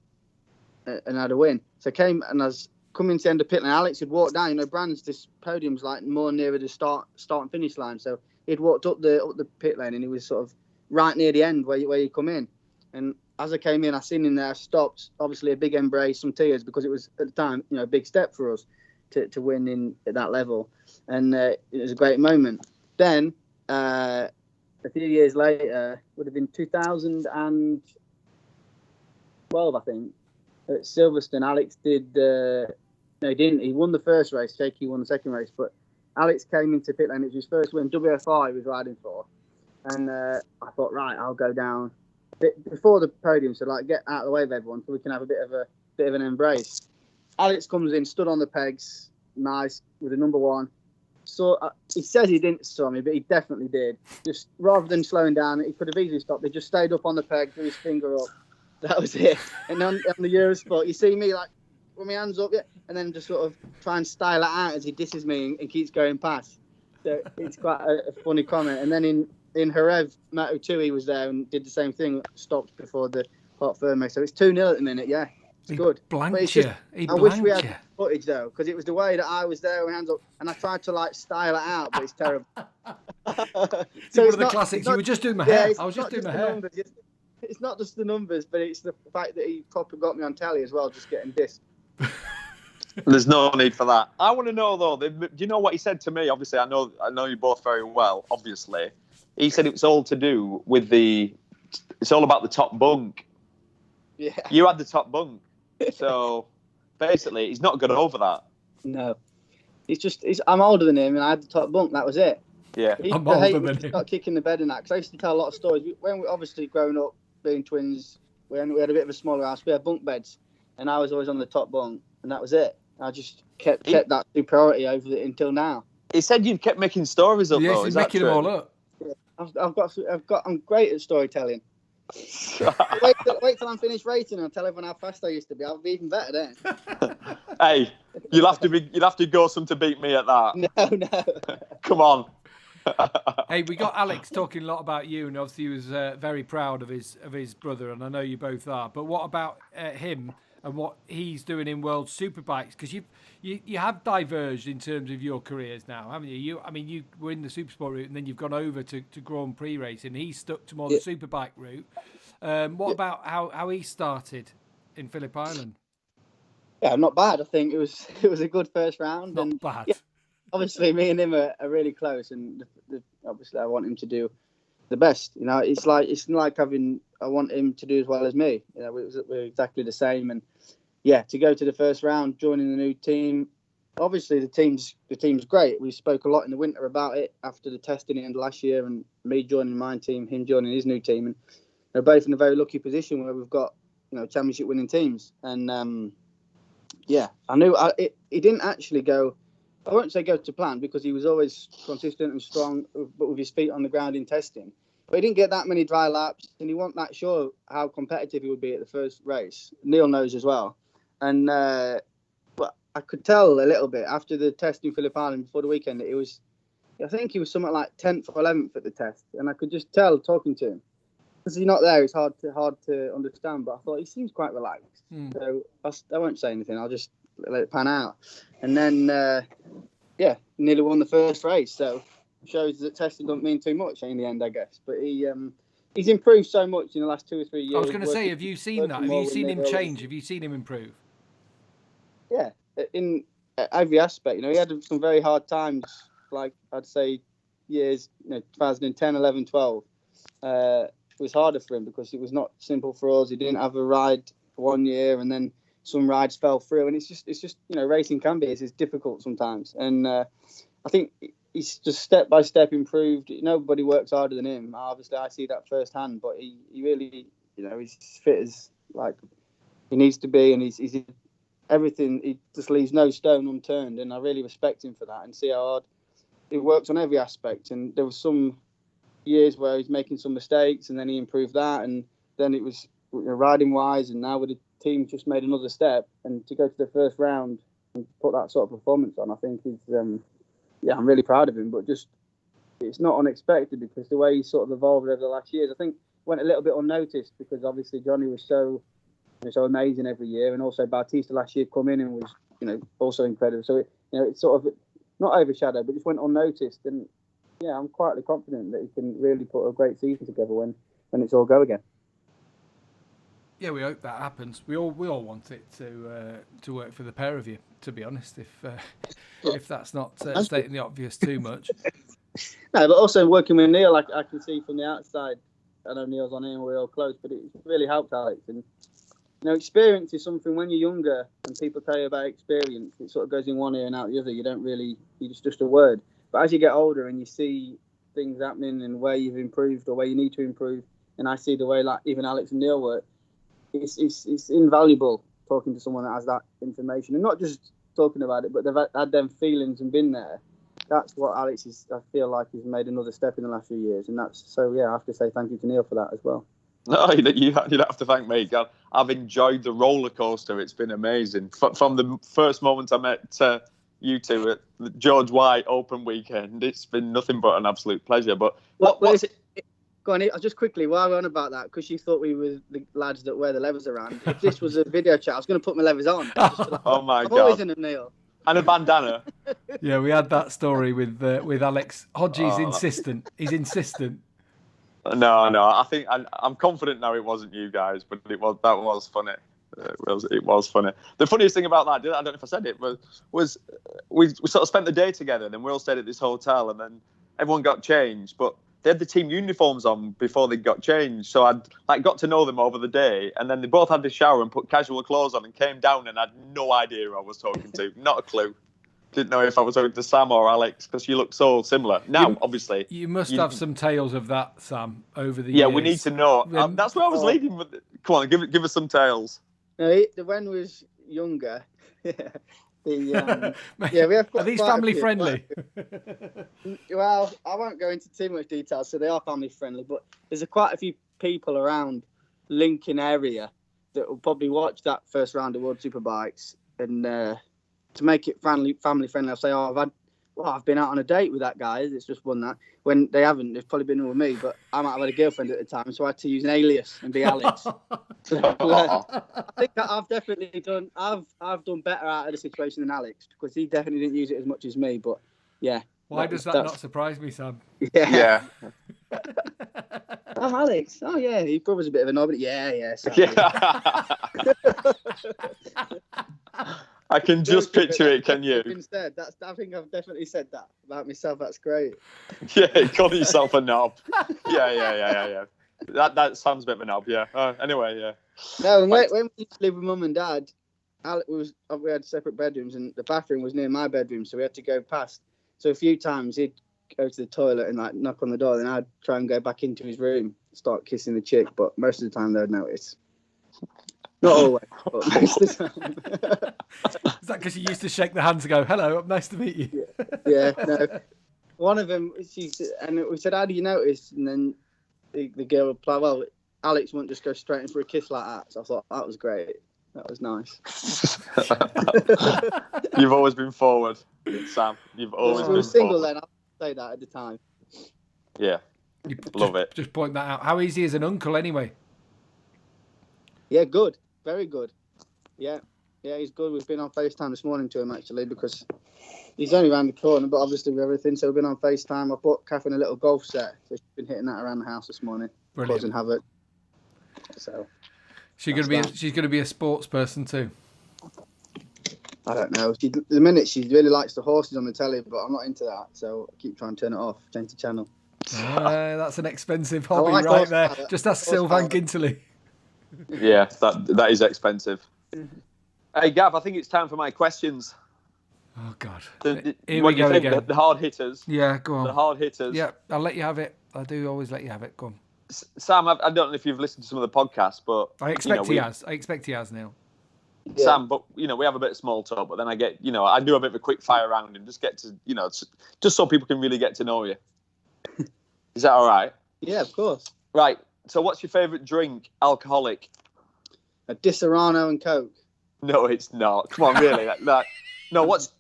had a win. So I came and I was coming to the end of pit lane. Alex had walked down. Brands, this podium's like more nearer the start and finish line. So he'd walked up the pit lane, and he was sort of right near the end where you come in. And as I came in, I seen him there, stopped, obviously a big embrace, some tears, because it was, at the time, a big step for us to win at that level. And it was a great moment. Then, a few years later, would have been 2012, I think, at Silverstone, Alex did, no, he didn't. He won the first race, Shaky won the second race, but Alex came into pit lane. It was his first win, WFR he was riding for. And I thought, right, I'll go down before the podium, so get out of the way of everyone, so we can have a bit of an embrace. Alex comes in, stood on the pegs, nice, with a number one. So he says he didn't saw me, but he definitely did. Just rather than slowing down, he could have easily stopped. He just stayed up on the peg, with his finger up. That was it. And on the Eurosport, you see me with my hands up, and then just sort of try and style it out as he disses me and keeps going past. So it's quite a funny comment. And then in Jerez, Moto2, he was there and did the same thing, stopped before the hot firm race. So it's 2-0 at the minute, yeah. It's good. Blanked you. I wish we had footage though, because it was the way that I was there with hands up, and I tried to like style it out, but it's terrible. So one of the classics. You were just doing my hair. I was just doing my hair. Numbers, it's not just the numbers, but it's the fact that he properly got me on telly as well, just getting dissed. There's no need for that. I want to know though. Do you know what he said to me? Obviously, I know you both very well. Obviously, he said it was all to do with it's all about the top bunk. Yeah. You had the top bunk, so basically, he's not got over that. No, I'm older than him, and I had the top bunk. That was it. Yeah, I'm older than him. Got kicking the bed and that, because I used to tell a lot of stories. When we obviously growing up, being twins, we had a bit of a smaller house. We had bunk beds, and I was always on the top bunk, and that was it. I just kept that superiority over it until now. He said you kept making stories up. Yes, though. he's making them all up. Yeah. I'm great at storytelling. wait till I'm finished racing and I'll tell everyone how fast I used to be. I'll be even better then. Hey, you'll have to go some to beat me at that. No. Come on. Hey, we got Alex talking a lot about you, and obviously he was very proud of his brother, and I know you both are. But what about him and what he's doing in World Superbikes? Because you have diverged in terms of your careers now, haven't you? You were in the Supersport route, and then you've gone over to Grand Prix racing. He's stuck to more the Superbike route. What about how he started in Phillip Island? Yeah, not bad. I think it was a good first round. Not bad. Yeah, obviously, me and him are really close, and obviously I want him to do the best. You know, it's like I want him to do as well as me. You know, we're exactly the same, and yeah, to go to the first round, joining the new team. Obviously, the team's great. We spoke a lot in the winter about it after the testing at the end of last year, and me joining my team, him joining his new team, and they're both in a very lucky position where we've got championship winning teams. And I knew he didn't actually go. I won't say go to plan, because he was always consistent and strong, but with his feet on the ground in testing. But he didn't get that many dry laps, and he wasn't that sure how competitive he would be at the first race. Neil knows as well. And but I could tell a little bit after the test in Phillip Island before the weekend that I think he was something like 10th or 11th at the test. And I could just tell talking to him. Because he's not there, it's hard to understand. But I thought he seems quite relaxed. So I won't say anything. I'll just let it pan out. And then, nearly won the first race. So shows that testing doesn't mean too much in the end, I guess. But he's improved so much in the last 2 or 3 years. I was going to say, have you seen that? Have you seen him change? Have you seen him improve? Yeah, in every aspect. He had some very hard times, like I'd say years, 2010, 11, 12. It was harder for him because it was not simple for us. He didn't have a ride for 1 year, and then some rides fell through, and it's just racing can be it's difficult sometimes. And I think he's just step by step improved. Nobody works harder than him. Obviously, I see that firsthand. But he really, he's fit as like he needs to be, and he's everything. He just leaves no stone unturned, and I really respect him for that. And see how hard he works on every aspect. And there was some years where he's making some mistakes, and then he improved that, and then it was riding wise, and now with the team just made another step, and to go to the first round and put that sort of performance on, I think he's I'm really proud of him. But just it's not unexpected, because the way he sort of evolved over the last years, I think went a little bit unnoticed, because obviously Johnny was so amazing every year, and also Bautista last year come in and was also incredible. So it's sort of not overshadowed, but just went unnoticed. And I'm quietly confident that he can really put a great season together when it's all go again. Yeah, we hope that happens. We all want it to work for the pair of you, to be honest. If that's not stating the obvious too much. No, but also working with Neil, I can see from the outside. I know Neil's on here and we're all close, but it really helped Alex. And experience is something when you're younger and people tell you about experience, it sort of goes in one ear and out the other. You don't really, it's just a word. But as you get older and you see things happening and where you've improved or where you need to improve, and I see the way like even Alex and Neil work, it's invaluable talking to someone that has that information, and not just talking about it, but they've had them feelings and been there. That's what Alex is. I feel like he's made another step in the last few years, and that's so. Yeah, I have to say thank you to Neil for that as well. No, you don't have to thank me. I've enjoyed the roller coaster. It's been amazing from the first moment I met you two at the George White Open weekend. It's been nothing but an absolute pleasure. But what's it? Go on, just quickly, while we're on about that, because you thought we were the lads that wear the levers around. If this was a video chat, I was going to put my levers on. Oh my I'm God. always in a Neil. And a bandana. Yeah, we had that story with Alex. Hodgie's insistent. He's insistent. No. I think I'm confident now it wasn't you guys, but that was funny. It was funny. The funniest thing about that, I don't know if I said it, was we sort of spent the day together, and then we all stayed at this hotel, and then everyone got changed, but they had the team uniforms on before they got changed. So I'd got to know them over the day, and then they both had the shower and put casual clothes on and came down, and I had no idea who I was talking to. Not a clue. Didn't know if I was talking to Sam or Alex, because you look so similar. Now, obviously... You must have some tales of that, Sam, over the years. Yeah, we need to know. That's where I was leading with... Come on, give us some tales. No, when we was younger... we have Are these family friendly? Well, I won't go into too much detail, so they are family friendly, but there's quite a few people around Lincoln area that will probably watch that first round of World Superbikes, and to make it family friendly, I'll say, I've been out on a date with that guy that's just won that. When they haven't, they've probably been with me, but I might have had a girlfriend at the time, so I had to use an alias and be Alex. I think I've definitely done. I've done better out of the situation than Alex, because he definitely didn't use it as much as me. But yeah. Why does that not surprise me, Sam? Yeah. I'm Alex. Oh yeah, he probably was a bit of a knob, but yeah. I can just picture it. Can you? Instead, I think I've definitely said that about myself. That's great. Yeah, call yourself a knob. Yeah. That sounds a bit of a knob. Yeah. Anyway, yeah. No, when we used to live with Mum and Dad, we had separate bedrooms, and the bathroom was near my bedroom, so we had to go past. So a few times he'd go to the toilet and like knock on the door, then I'd try and go back into his room, start kissing the chick, but most of the time they'd notice. Not always, but most of the time. Is that because you used to shake the hands and go, "Hello, nice to meet you"? Yeah. No. One of them, and we said, "How do you notice?" And then the girl replied, "Well, Alex won't just go straight in for a kiss like that." So I thought that was great. That was nice. You've always been forward, Sam. You've always been single forward. then. I'll say that at the time. Yeah. Love it. Just point that out. How easy is an uncle anyway? Yeah, good. Very good. Yeah, he's good. We've been on FaceTime this morning to him, actually, because he's only around the corner, but obviously with everything, so we've been on FaceTime. I bought Catherine a little golf set, so she's been hitting that around the house this morning. Brilliant. Causing havoc. So she's going to be a sports person too. I don't know. The minute she really likes the horses on the telly, but I'm not into that, so I keep trying to turn it off, change the channel. That's an expensive hobby like right there. horsepower. Just ask Sylvain Ginterly. Yeah, that is expensive. Hey, Gav, I think it's time for my questions. Oh, God. Here we go again. The hard hitters. Yeah, go on. The hard hitters. Yeah, I'll let you have it. I do always let you have it. Go on. Sam, I don't know if you've listened to some of the podcasts, but... I expect he has, Neil. Yeah. Sam, but, we have a bit of small talk, but then I get, I do a bit of a quick fire round and just get to, just so people can really get to know you. Is that all right? Yeah, of course. Right. So what's your favourite drink, alcoholic? A Disaronno and Coke. No, it's not. Come on, really? No, what's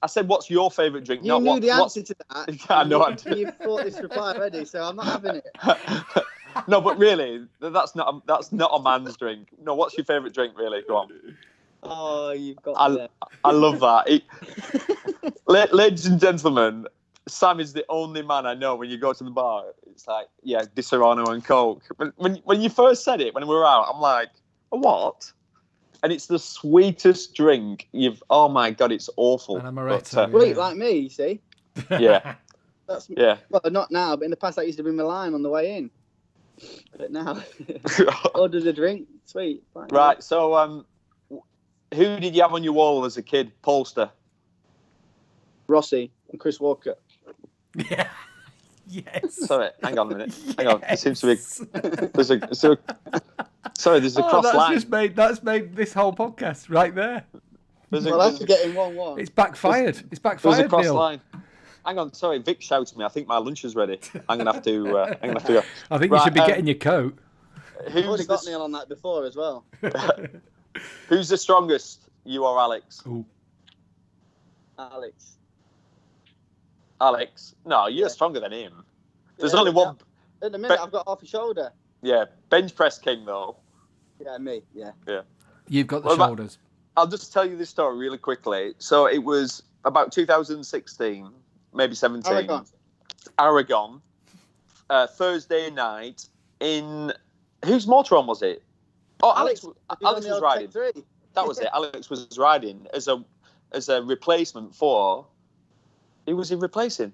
your favourite drink? You knew the answer to that. I know. You've thought this reply already, so I'm not having it. No, but really, that's not a man's drink. No, what's your favourite drink, really? Go on. Oh, you've got I love that. Ladies and gentlemen, Sam is the only man I know when you go to the bar. It's like, yeah, Disaronno and Coke. When you first said it, when we were out, I'm like, what? And it's the sweetest drink oh my God, it's awful. And amaretto. Sweet, like me, you see? Yeah. Yeah. Well, not now, but in the past, that used to be my line on the way in. But now, order the drink, sweet. Right, so who did you have on your wall as a kid? Polster. Rossi and Chris Walker. Yeah. Yes. Sorry, hang on a minute. Hang on. It seems to be. There's a cross line. That's made this whole podcast right there. That's getting 1-1. It's backfired. There's a cross Neil. line. Hang on, sorry. Vic shouted me. I think my lunch is ready. I'm gonna have to go. I think you should be getting your coat. I've already got Neil on that before as well. Who's the strongest? You or Alex? Ooh. Alex. Alex? No, you're stronger than him. There's only one. At the minute, I've got half a shoulder. Yeah, bench press king though. Yeah, me. Yeah. You've got the shoulders. I'll just tell you this story really quickly. So it was about 2016, maybe 17. Aragon. Thursday night in whose motorhome was it? Oh, Alex was riding. That was it. Alex was riding as a replacement for. Who was he replacing?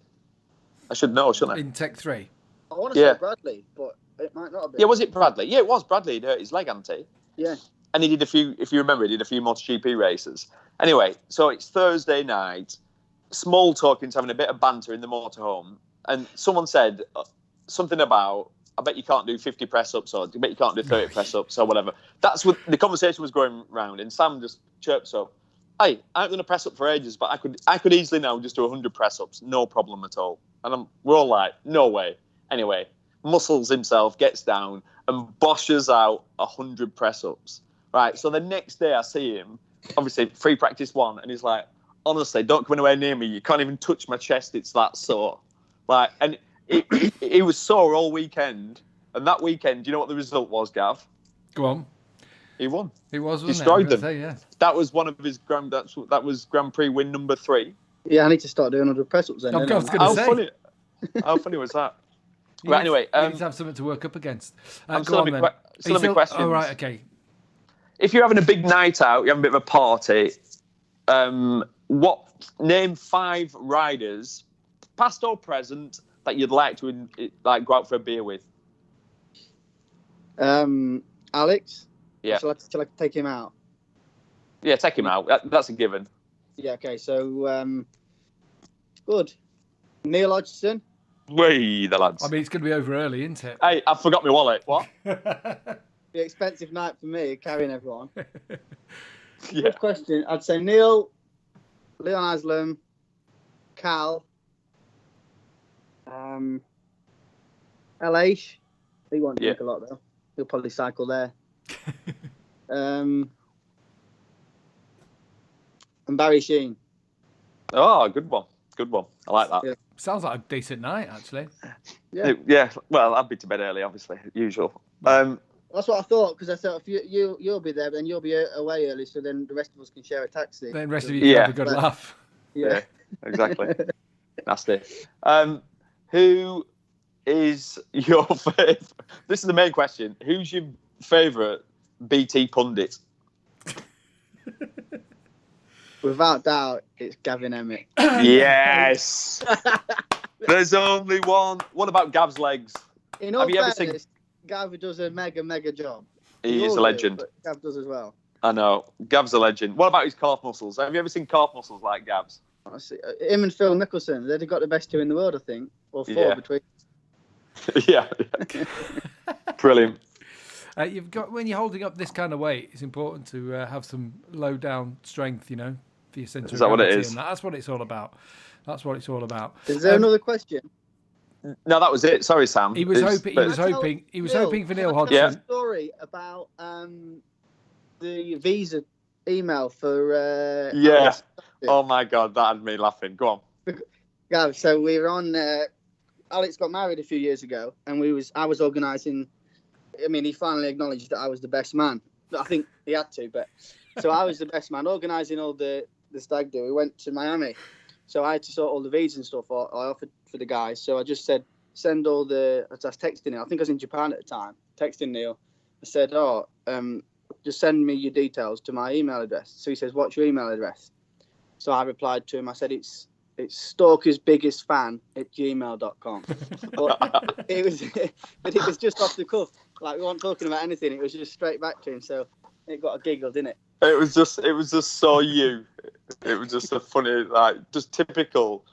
I should know, shouldn't I? In Tech 3. I want to say Bradley, but it might not have been. Yeah, was it Bradley? Yeah, it was Bradley. He'd hurt his leg, hadn't he? Yeah. And he did a few, if you remember, he did a few MotoGP races. Anyway, so it's Thursday night. Small talking's having a bit of banter in the motorhome. And someone said something about, I bet you can't do 50 press-ups, or I bet you can't do 30 press-ups, or whatever. That's what the conversation was going round. And Sam just chirped up, hey, I haven't done a press-up for ages, but I could easily now just do 100 press-ups, no problem at all. And we're all like, no way. Anyway, Muscles himself gets down and boshes out 100 press-ups. Right, so the next day I see him, obviously free practice 1, and he's like, honestly, don't come anywhere near me. You can't even touch my chest. It's that sore. Like, and he was sore all weekend. And that weekend, do you know what the result was, Gav? Go on. He won. He was, wasn't destroyed them. Say, yeah. That was one of his that was Grand Prix win number 3. Yeah, I need to start doing 100 press-ups then. I was going to say. How funny was that? But anyway, you need to have something to work up against. Still have my questions. Oh, right, okay. If you're having a big night out, you're having a bit of a party. Name 5 riders, past or present, that you'd like to go out for a beer with. Alex. Yeah. Shall I take him out? Yeah, take him out. That's a given. Yeah. Okay. So, good. Neil Hodgson. Way the lads. I mean, it's going to be over early, isn't it? Hey, I forgot my wallet. What? The expensive night for me, carrying everyone. Yeah. Good question. I'd say Neil, Leon Haslam, Cal, Aleix. He won't drink a lot though. He'll probably cycle there. And Barry Sheen. Oh, good one. Good one. I like that. Yeah. Sounds like a decent night, actually. Yeah. Well, I'd be to bed early, obviously, usual. That's what I thought, because I thought if you'll be there, then you'll be away early, so then the rest of us can share a taxi. Then the rest of you can have a good laugh. Yeah, exactly. Nasty. Who is your favourite? This is the main question. Who's your favourite BT pundit? Without doubt, it's Gavin Emmett. Yes. There's only one. What about Gav's legs? In all fairness, Gav does a mega job. He is a legend. But Gav does as well. I know. Gav's a legend. What about his calf muscles? Have you ever seen calf muscles like Gav's? I see. Him and Phil Nicholson, they've got the best 2 in the world, I think. Or 4 between. Yeah. Brilliant. You've got, when you're holding up this kind of weight, it's important to have some low down strength, for your centre of gravity. Is that what it is? And that's what it's all about. That's what it's all about. Is there another question? No, that was it. Sorry, Sam. He was hoping for Neil Hodgson. Yeah. Story about the visa email for. Yeah. Oh my God, that had me laughing. Go on. Yeah. So we were on. Alex got married a few years ago, and I was organising. I mean, he finally acknowledged that I was the best man. I think he had to, but so I was the best man organising all the stag do. We went to Miami, so I had to sort all the visas and stuff. I offered for the guys, so I just said send all the. I was texting him. I think I was in Japan at the time. Texting Neil, I said, just send me your details to my email address. So he says, what's your email address? So I replied to him. I said it's stalkersbiggestfan@gmail.com. But it was just off the cuff. Like, we weren't talking about anything. It was just straight back to him. So it got a giggle, didn't it? It was just so you. It was just a funny, just typical.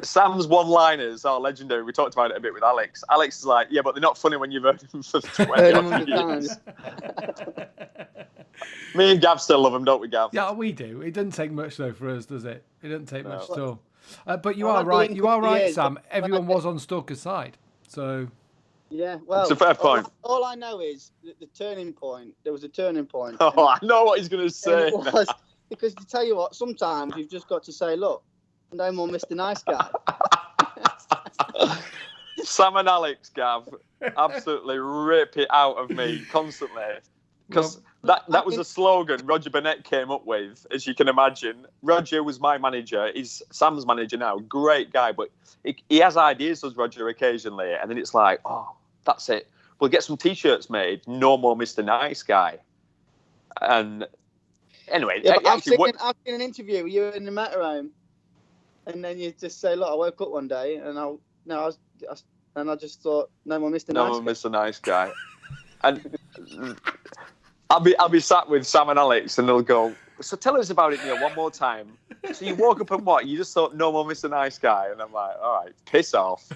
Sam's one-liners are legendary. We talked about it a bit with Alex. Alex is like, yeah, but they're not funny when you've heard them for 20 years. Me and Gav still love them, don't we, Gav? Yeah, we do. It doesn't take much, though, for us, does it? It doesn't take much at all. But you are right. You are right, Sam. Everyone was on Stalker's side. So... Yeah, well, it's a fair point. All I know is that the turning point. There was a turning point. Oh, I know what he's going to say. It was, because to tell you what, sometimes you've just got to say, look, no more Mr. Nice Guy. Sam and Alex, Gav, absolutely rip it out of me constantly. Because that was a slogan Roger Burnett came up with, as you can imagine. Roger was my manager. He's Sam's manager now. Great guy, but he has ideas, does Roger, occasionally. And then it's like, oh, that's it. We'll get some T-shirts made. No more Mr. Nice Guy. And anyway, yeah, I've seen an interview with you in the motorhome, and then you just say, "Look, I woke up one day, and I just thought, no more Mr. Nice Guy." No more Mr. Nice Guy. And I'll be sat with Sam and Alex, and they'll go, "So tell us about it, Neil, one more time." So you woke up and what? You just thought, "No more Mr. Nice Guy," and I'm like, "All right, piss off."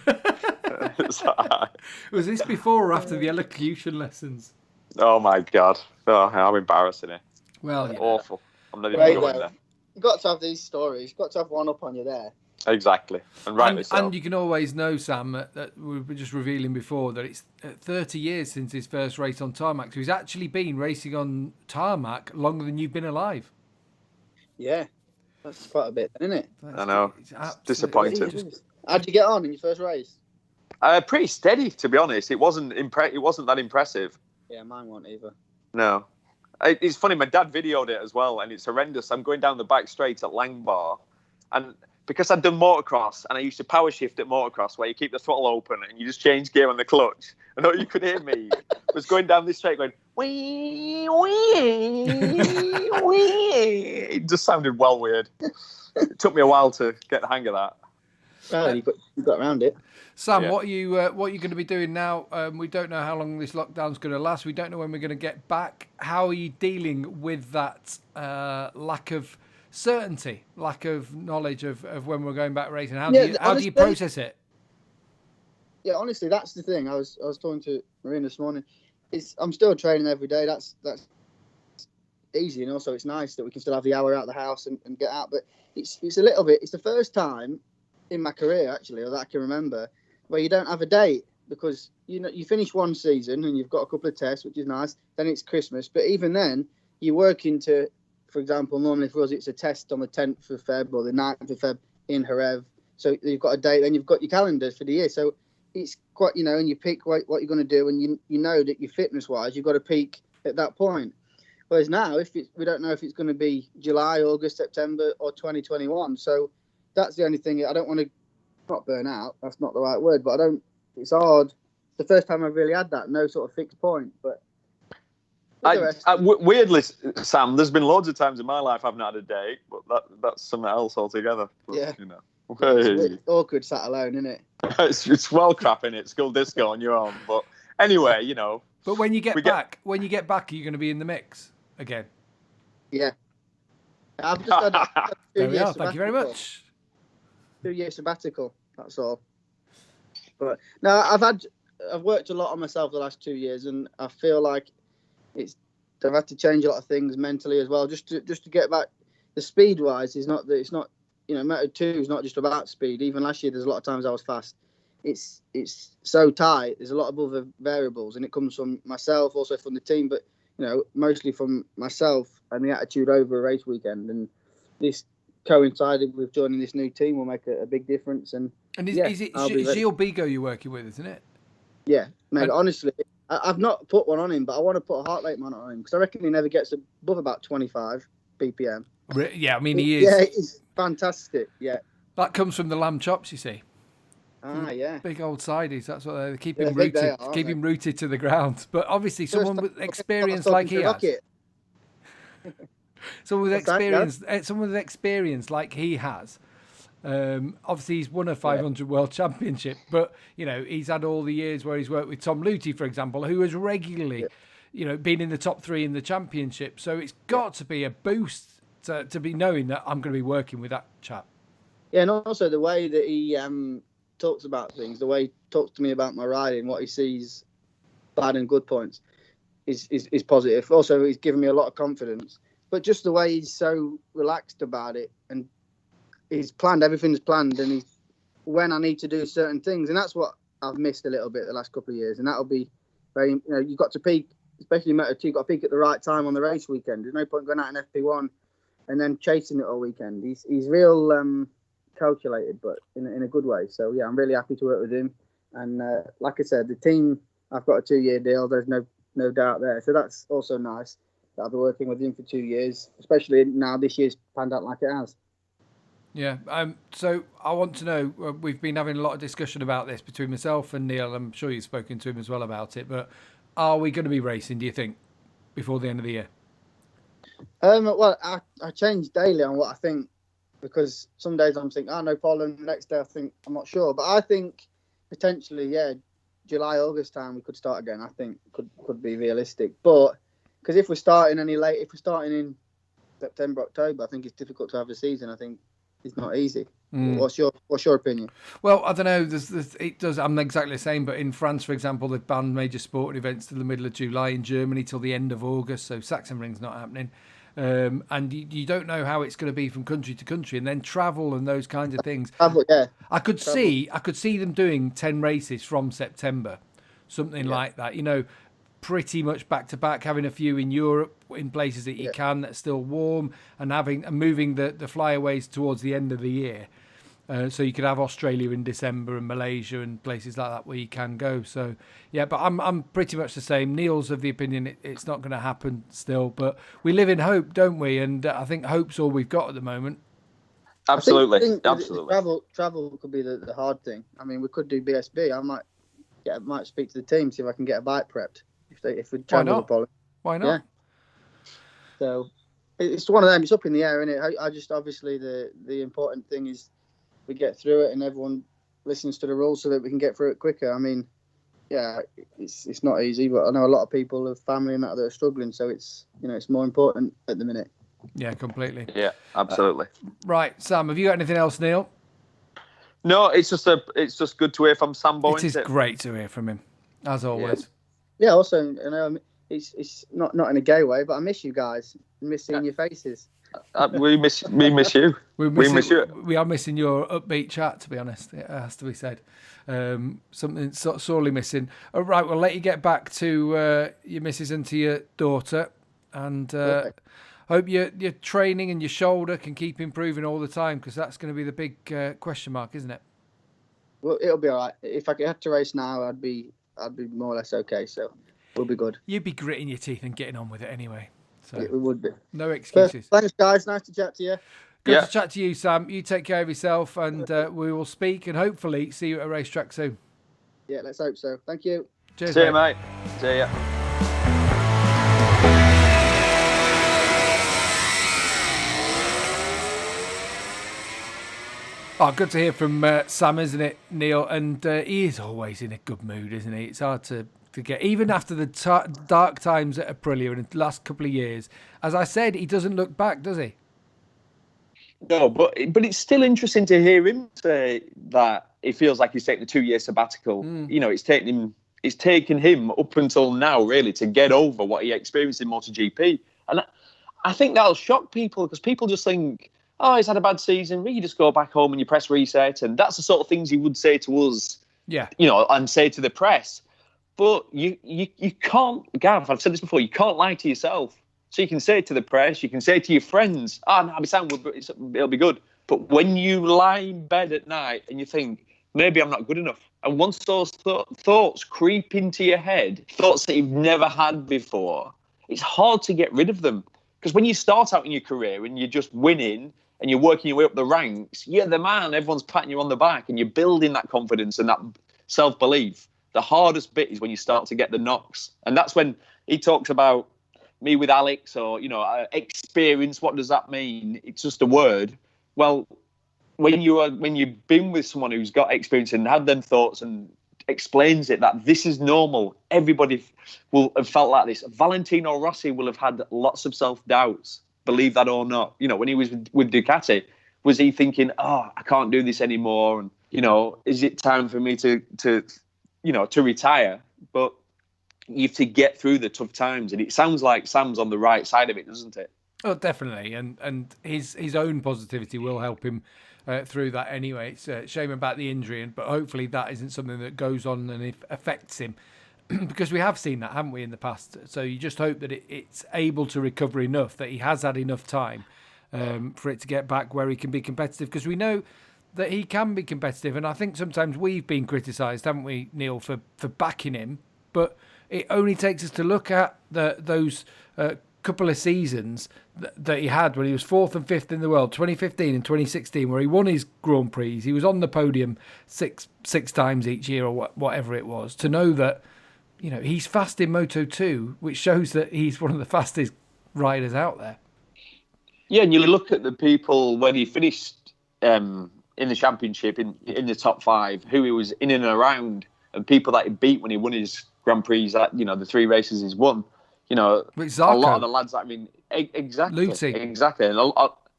Was this before or after the elocution lessons? Oh my God! Oh, how embarrassing it. Well, yeah. Awful. I'm not even going there. You've got to have these stories. You've got to have one up on you there. Exactly, and rightly so. And you can always know, Sam, that we were just revealing before that it's 30 years since his first race on tarmac. So he's actually been racing on tarmac longer than you've been alive. Yeah, that's quite a bit, isn't it? I know. It's disappointing. How'd you get on in your first race? Pretty steady, to be honest. It wasn't that impressive. Yeah, mine wasn't either. No. It's funny, my dad videoed it as well, and it's horrendous. I'm going down the back straight at Langbar, and because I'd done motocross, and I used to power shift at motocross, where you keep the throttle open and you just change gear on the clutch, and all you could hear me was going down this straight going, wee, wee, wee. It just sounded well weird. It took me a while to get the hang of that. Well, you got around it. Sam, yeah. What are you going to be doing now? We don't know how long this lockdown's going to last. We don't know when we're going to get back. How are you dealing with that lack of certainty, lack of knowledge of when we're going back racing? How do you process it? Yeah, honestly, that's the thing. I was talking to Marina this morning. I'm still training every day. That's easy, and also it's nice that we can still have the hour out of the house and get out. But it's a little bit. It's the first time in my career, actually, or that I can remember, where you don't have a date, because you finish one season and you've got a couple of tests, which is nice. Then it's Christmas, but even then you work into, for example, normally for us it's a test on the 10th of Feb or the 9th of Feb in Jerez. So you've got a date, then you've got your calendars for the year. So it's quite, and you pick what you're going to do, and you know that your fitness wise you've got to peak at that point. Whereas now, we don't know if it's going to be July, August, September, or 2021. So that's the only thing. I don't want to not burn out. That's not the right word, but it's hard. It's the first time I've really had that. No sort of fixed point. But weirdly, Sam, there's been loads of times in my life I've not had a date, but that's something else altogether. But, yeah. It's awkward sat alone, isn't it? it's well crap in it. School disco on your own. But anyway, But when you get back, are you going to be in the mix again? Yeah. I've just had there we are. Thank you very much. 2-year sabbatical. That's all. But no, I've worked a lot on myself the last 2 years, and I feel like I've had to change a lot of things mentally as well, just to get back. The speed wise is not Moto2 is not just about speed. Even last year, there's a lot of times I was fast. It's so tight. There's a lot of other variables, and it comes from myself, also from the team, but mostly from myself and the attitude over a race weekend. And this coincided with joining this new team will make a big difference. And is it Gilles Bigot you're working with, isn't it? Yeah, mate. Honestly, I've not put one on him, but I want to put a heart rate monitor on him because I reckon he never gets above about 25 BPM. Yeah, I mean, he is. Yeah, he's fantastic. Yeah, that comes from the lamb chops, you see. Ah, yeah. Big old sideys. That's what they keep him rooted. Keep him rooted to the ground. But obviously, someone with experience like he has. Someone with experience like he has. Obviously, he's won a 500 World Championship, but he's had all the years where he's worked with Tom Luthi, for example, who has regularly, been in the top 3 in the championship. So it's got to be a boost to be knowing that I'm going to be working with that chap. Yeah, and also the way that he talks about things, the way he talks to me about my riding, what he sees bad and good points is positive. Also, he's given me a lot of confidence. But just the way he's so relaxed about it, and he's planned, everything's planned, and he's when I need to do certain things. And that's what I've missed a little bit the last couple of years. And that'll be very, you've got to peak, especially Moto2, you've got to peak at the right time on the race weekend. There's no point going out in FP1 and then chasing it all weekend. He's real calculated, but in a good way. So, yeah, I'm really happy to work with him. And like I said, the team, I've got a 2-year deal. There's no doubt there. So that's also nice that I'll be working with him for 2 years, especially now this year's panned out like it has. Yeah. So I want to know, we've been having a lot of discussion about this between myself and Neil. I'm sure you've spoken to him as well about it, but are we going to be racing, do you think, before the end of the year? Well, I change daily on what I think, because some days I'm thinking, no problem. The next day I think, I'm not sure. But I think potentially, July, August time we could start again. I think could be realistic. But because if we're starting in September, October, I think it's difficult to have a season. I think it's not easy. What's your opinion? Well, I don't know. It does. I'm exactly the same. But in France, for example, they've banned major sporting events till the middle of July. In Germany, till the end of August. So Sachsenring's not happening. And you don't know how it's going to be from country to country, and then travel and those kinds of things. I could see them doing 10 races from September, something like that. You know, pretty much back to back, having a few in Europe in places that you can that's still warm, and moving the flyaways towards the end of the year. So you could have Australia in December and Malaysia and places like that where you can go. So yeah, but I'm pretty much the same. Neil's of the opinion it's not going to happen still, but we live in hope, don't we? And I think hope's all we've got at the moment. Absolutely, I think absolutely. Travel could be the hard thing. I mean, we could do BSB. I might speak to the team, see if I can get a bike prepped if we travel the problem. Why not? Yeah. So it's one of them. It's up in the air, isn't it? I just obviously the important thing is we get through it and everyone listens to the rules so that we can get through it quicker. I mean, it's not easy, but I know a lot of people have family and that are struggling, so it's more important at the minute. Yeah, completely. Yeah, absolutely. Right, Sam, have you got anything else, Neil? No, it's just good to hear from Sam Bowen. It is great to hear from him, as always. Yeah. Also, it's not in a gay way, but I miss you guys. I miss seeing your faces. We miss you. We miss you. We are missing your upbeat chat, to be honest. It has to be said. Something sorely missing. All right, we'll let you get back to your missus and to your daughter, and hope your training and your shoulder can keep improving all the time, because that's going to be the big question mark, isn't it? Well, it'll be all right. If I had to race now, I'd be more or less okay. So we'll be good. You'd be gritting your teeth and getting on with it anyway. So it would be. No excuses. Thanks, guys. Nice to chat to you. Good to chat to you, Sam. You take care of yourself, and we will speak and hopefully see you at a racetrack soon. Yeah, let's hope so. Thank you. Cheers, See you, mate. See ya. Oh, good to hear from Sam, isn't it, Neil? And he is always in a good mood, isn't he? It's hard to get, even after the dark times at Aprilia in the last couple of years. As I said, he doesn't look back, does he? No, but it's still interesting to hear him say that it feels like he's taking a 2-year sabbatical. You know, it's taken him up until now, really, to get over what he experienced in MotoGP. And I think that'll shock people, because people just think, he's had a bad season. You just go back home and you press reset. And that's the sort of things he would say to us, and say to the press. But you can't, Gav, I've said this before, you can't lie to yourself. So you can say to the press, you can say to your friends, I'll be sound, it'll be good. But when you lie in bed at night and you think, maybe I'm not good enough, and once those thoughts creep into your head, thoughts that you've never had before, it's hard to get rid of them. Because when you start out in your career and you're just winning and you're working your way up the ranks, you're the man, everyone's patting you on the back and you're building that confidence and that self-belief. The hardest bit is when you start to get the knocks. And that's when he talks about me with Alex, or, experience. What does that mean? It's just a word. Well, when you've been with someone who's got experience and had them thoughts and explains it, that this is normal. Everybody will have felt like this. Valentino Rossi will have had lots of self-doubts, believe that or not. When he was with Ducati, was he thinking, I can't do this anymore? And, is it time for me to retire? But you have to get through the tough times. And it sounds like Sam's on the right side of it, doesn't it? Oh, definitely. And his own positivity will help him through that anyway. It's a shame about the injury, but hopefully that isn't something that goes on and affects him. Because we have seen that, haven't we, in the past? So you just hope that it's able to recover enough, that he has had enough time for it to get back where he can be competitive. Because we know that he can be competitive. And I think sometimes we've been criticised, haven't we, Neil, for backing him. But it only takes us to look at those couple of seasons that he had when he was 4th and 5th in the world, 2015 and 2016, where he won his Grand Prix. He was on the podium six times each year or whatever it was, to know that, you know, he's fast in Moto2, which shows that he's one of the fastest riders out there. Yeah, and you look at the people when he finished in the championship in the top 5, who he was in and around, and people that he beat when he won his Grand Prix, that, you know, the 3 races he's won. You know, a lot of the lads that, I mean, exactly, Lucy. exactly, and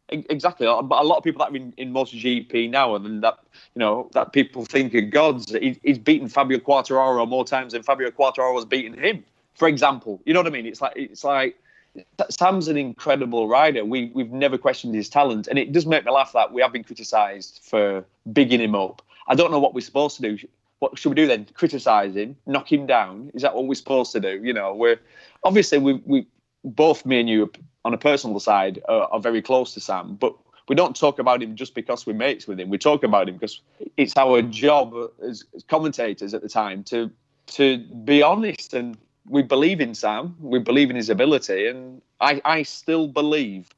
exactly. But a lot of people that are in MotoGP now, and that, you know, that people think are gods. He's beaten Fabio Quartararo more times than Fabio Quartararo has beaten him, for example. You know what I mean? It's like Sam's an incredible rider. We've never questioned his talent, and it does make me laugh that we have been criticised for bigging him up. I don't know what we're supposed to do. What should we do then? Criticise him, knock him down? Is that what we're supposed to do? You know, we both, me and you, on a personal side, are very close to Sam, but we don't talk about him just because we're mates with him. We talk about him because it's our job as commentators at the time to be honest, and we believe in Sam. We believe in his ability, and I still believe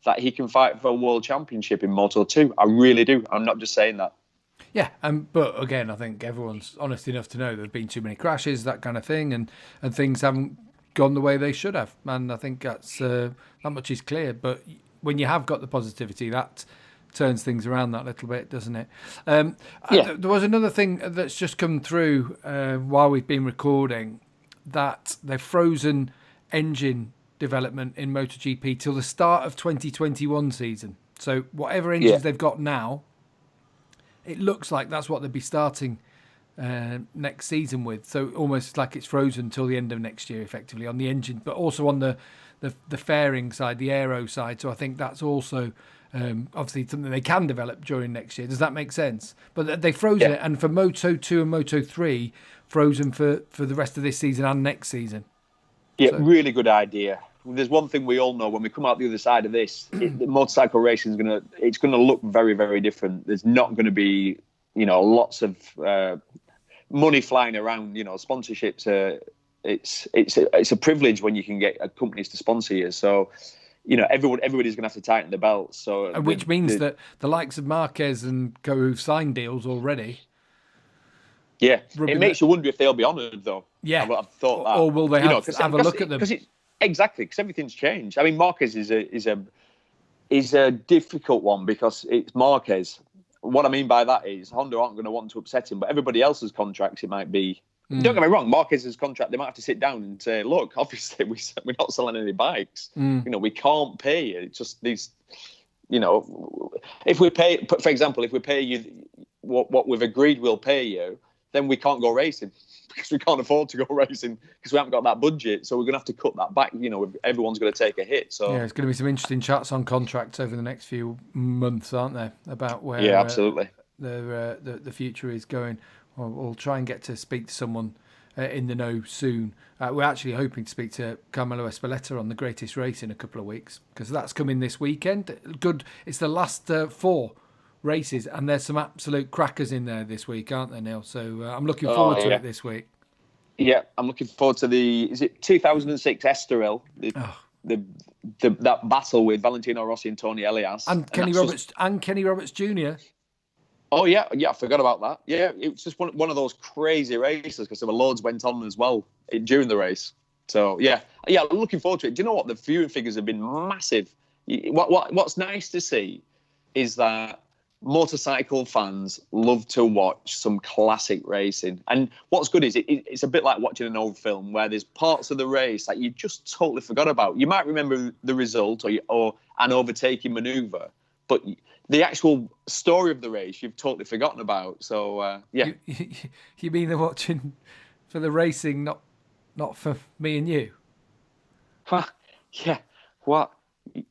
that he can fight for a world championship in Moto2. I really do. I'm not just saying that. Yeah, but again, I think everyone's honest enough to know there have been too many crashes, that kind of thing, and things haven't gone the way they should have. And I think that's that much is clear. But when you have got the positivity, that turns things around that little bit, doesn't it? There was another thing that's just come through while we've been recording, that they've frozen engine development in MotoGP till the start of 2021 season. So whatever engines they've got now, it looks like that's what they'll be starting next season with. So almost like it's frozen till the end of next year, effectively, on the engine, but also on the fairing side, the aero side. So I think that's also obviously something they can develop during next year. Does that make sense? But they frozen it, and for Moto2 and Moto3, frozen for the rest of this season and next season. Yeah, really good idea. There's one thing we all know: when we come out the other side of this, the motorcycle racing is gonna look very, very different. There's not going to be, you know, lots of money flying around. You know, sponsorships. It's a privilege when you can get companies to sponsor you. So, you know, everybody's going to have to tighten the belts. So, which means that the likes of Marquez and Co, who've signed deals already. Yeah, it makes you wonder if they'll be honoured, though. Yeah, I've thought that. Or will they have a look at them? Exactly, because everything's changed. I mean, Marquez is a difficult one because it's Marquez. What I mean by that is Honda aren't going to want to upset him, but everybody else's contracts, it might be. Don't get me wrong, Marquez's contract, they might have to sit down and say, look, obviously we're not selling any bikes. You know, we can't pay you. It's just these, you know, if we pay, for example, if we pay you what we've agreed we'll pay you, then we can't go racing because we can't afford to go racing because we haven't got that budget. So we're going to have to cut that back. You know, everyone's going to take a hit. So yeah, it's going to be some interesting chats on contracts over the next few months, aren't there? About where absolutely the future is going. We'll try and get to speak to someone in the know soon. We're actually hoping to speak to Carmelo Espeleta on the Greatest Race in a couple of weeks because that's coming this weekend. Good. It's the last 4 races, and there's some absolute crackers in there this week, aren't there, Neil? So I'm looking forward to it this week. Yeah, I'm looking forward to is it 2006 Estoril, that battle with Valentino Rossi and Tony Elias. And Kenny Roberts Jr. Oh, yeah, I forgot about that. Yeah, it was just one of those crazy races because there were loads went on as well during the race. So, yeah, I'm looking forward to it. Do you know what? The viewing figures have been massive. What's nice to see is that motorcycle fans love to watch some classic racing. And what's good is it's a bit like watching an old film where there's parts of the race that you just totally forgot about. You might remember the result or an overtaking manoeuvre, but the actual story of the race you've totally forgotten about. So, yeah. You mean they're watching for the racing, not for me and you? Yeah. What?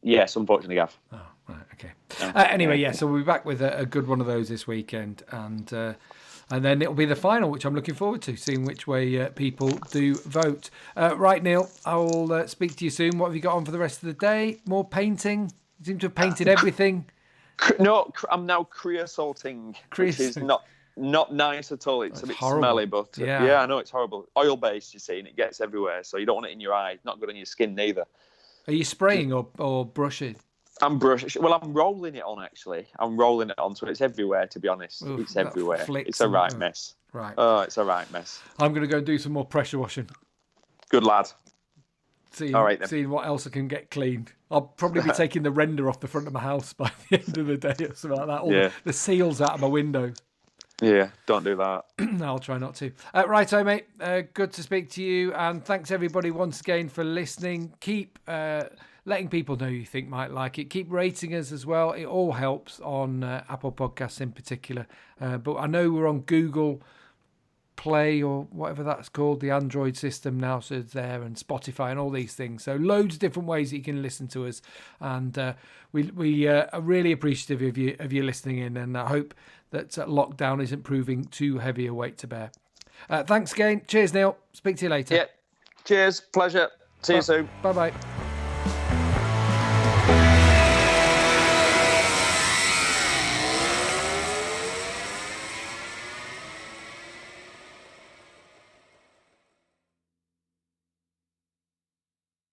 Yes, unfortunately, Gav. Oh, right, okay. Anyway, yeah, so we'll be back with a good one of those this weekend, and then it'll be the final, which I'm looking forward to, seeing which way people do vote. Right, Neil, I will speak to you soon. What have you got on for the rest of the day? More painting? You seem to have painted everything I'm now creosoting, which is not nice at all. It's a bit horrible. smelly, but yeah, I know it's horrible. Oil-based, you see, and it gets everywhere, so you don't want it in your eye. Not good on your skin neither. Are you spraying or brushing? I'm rolling it on, actually. I'm rolling it on, so it's everywhere, to be honest. Oof, it's everywhere. It's a mess. Right. Oh, it's a right mess. I'm going to go and do some more pressure washing. Good lad. Seeing what else I can get cleaned. I'll probably be taking the render off the front of my house by the end of the day or something like that. Or the seals out of my windows. Yeah, don't do that. I'll try not to. Righto, mate. Good to speak to you. And thanks, everybody, once again for listening. Keep letting people know you think might like it. Keep rating us as well. It all helps on Apple Podcasts in particular. But I know we're on Google Play or whatever that's called, the Android system now, so it's there, and Spotify and all these things. So loads of different ways that you can listen to us, and we are really appreciative of you listening in, and I hope that lockdown isn't proving too heavy a weight to bear. Thanks again. Cheers, Neil. Speak to you later. Yeah. Cheers. Pleasure. See you soon. Bye-bye.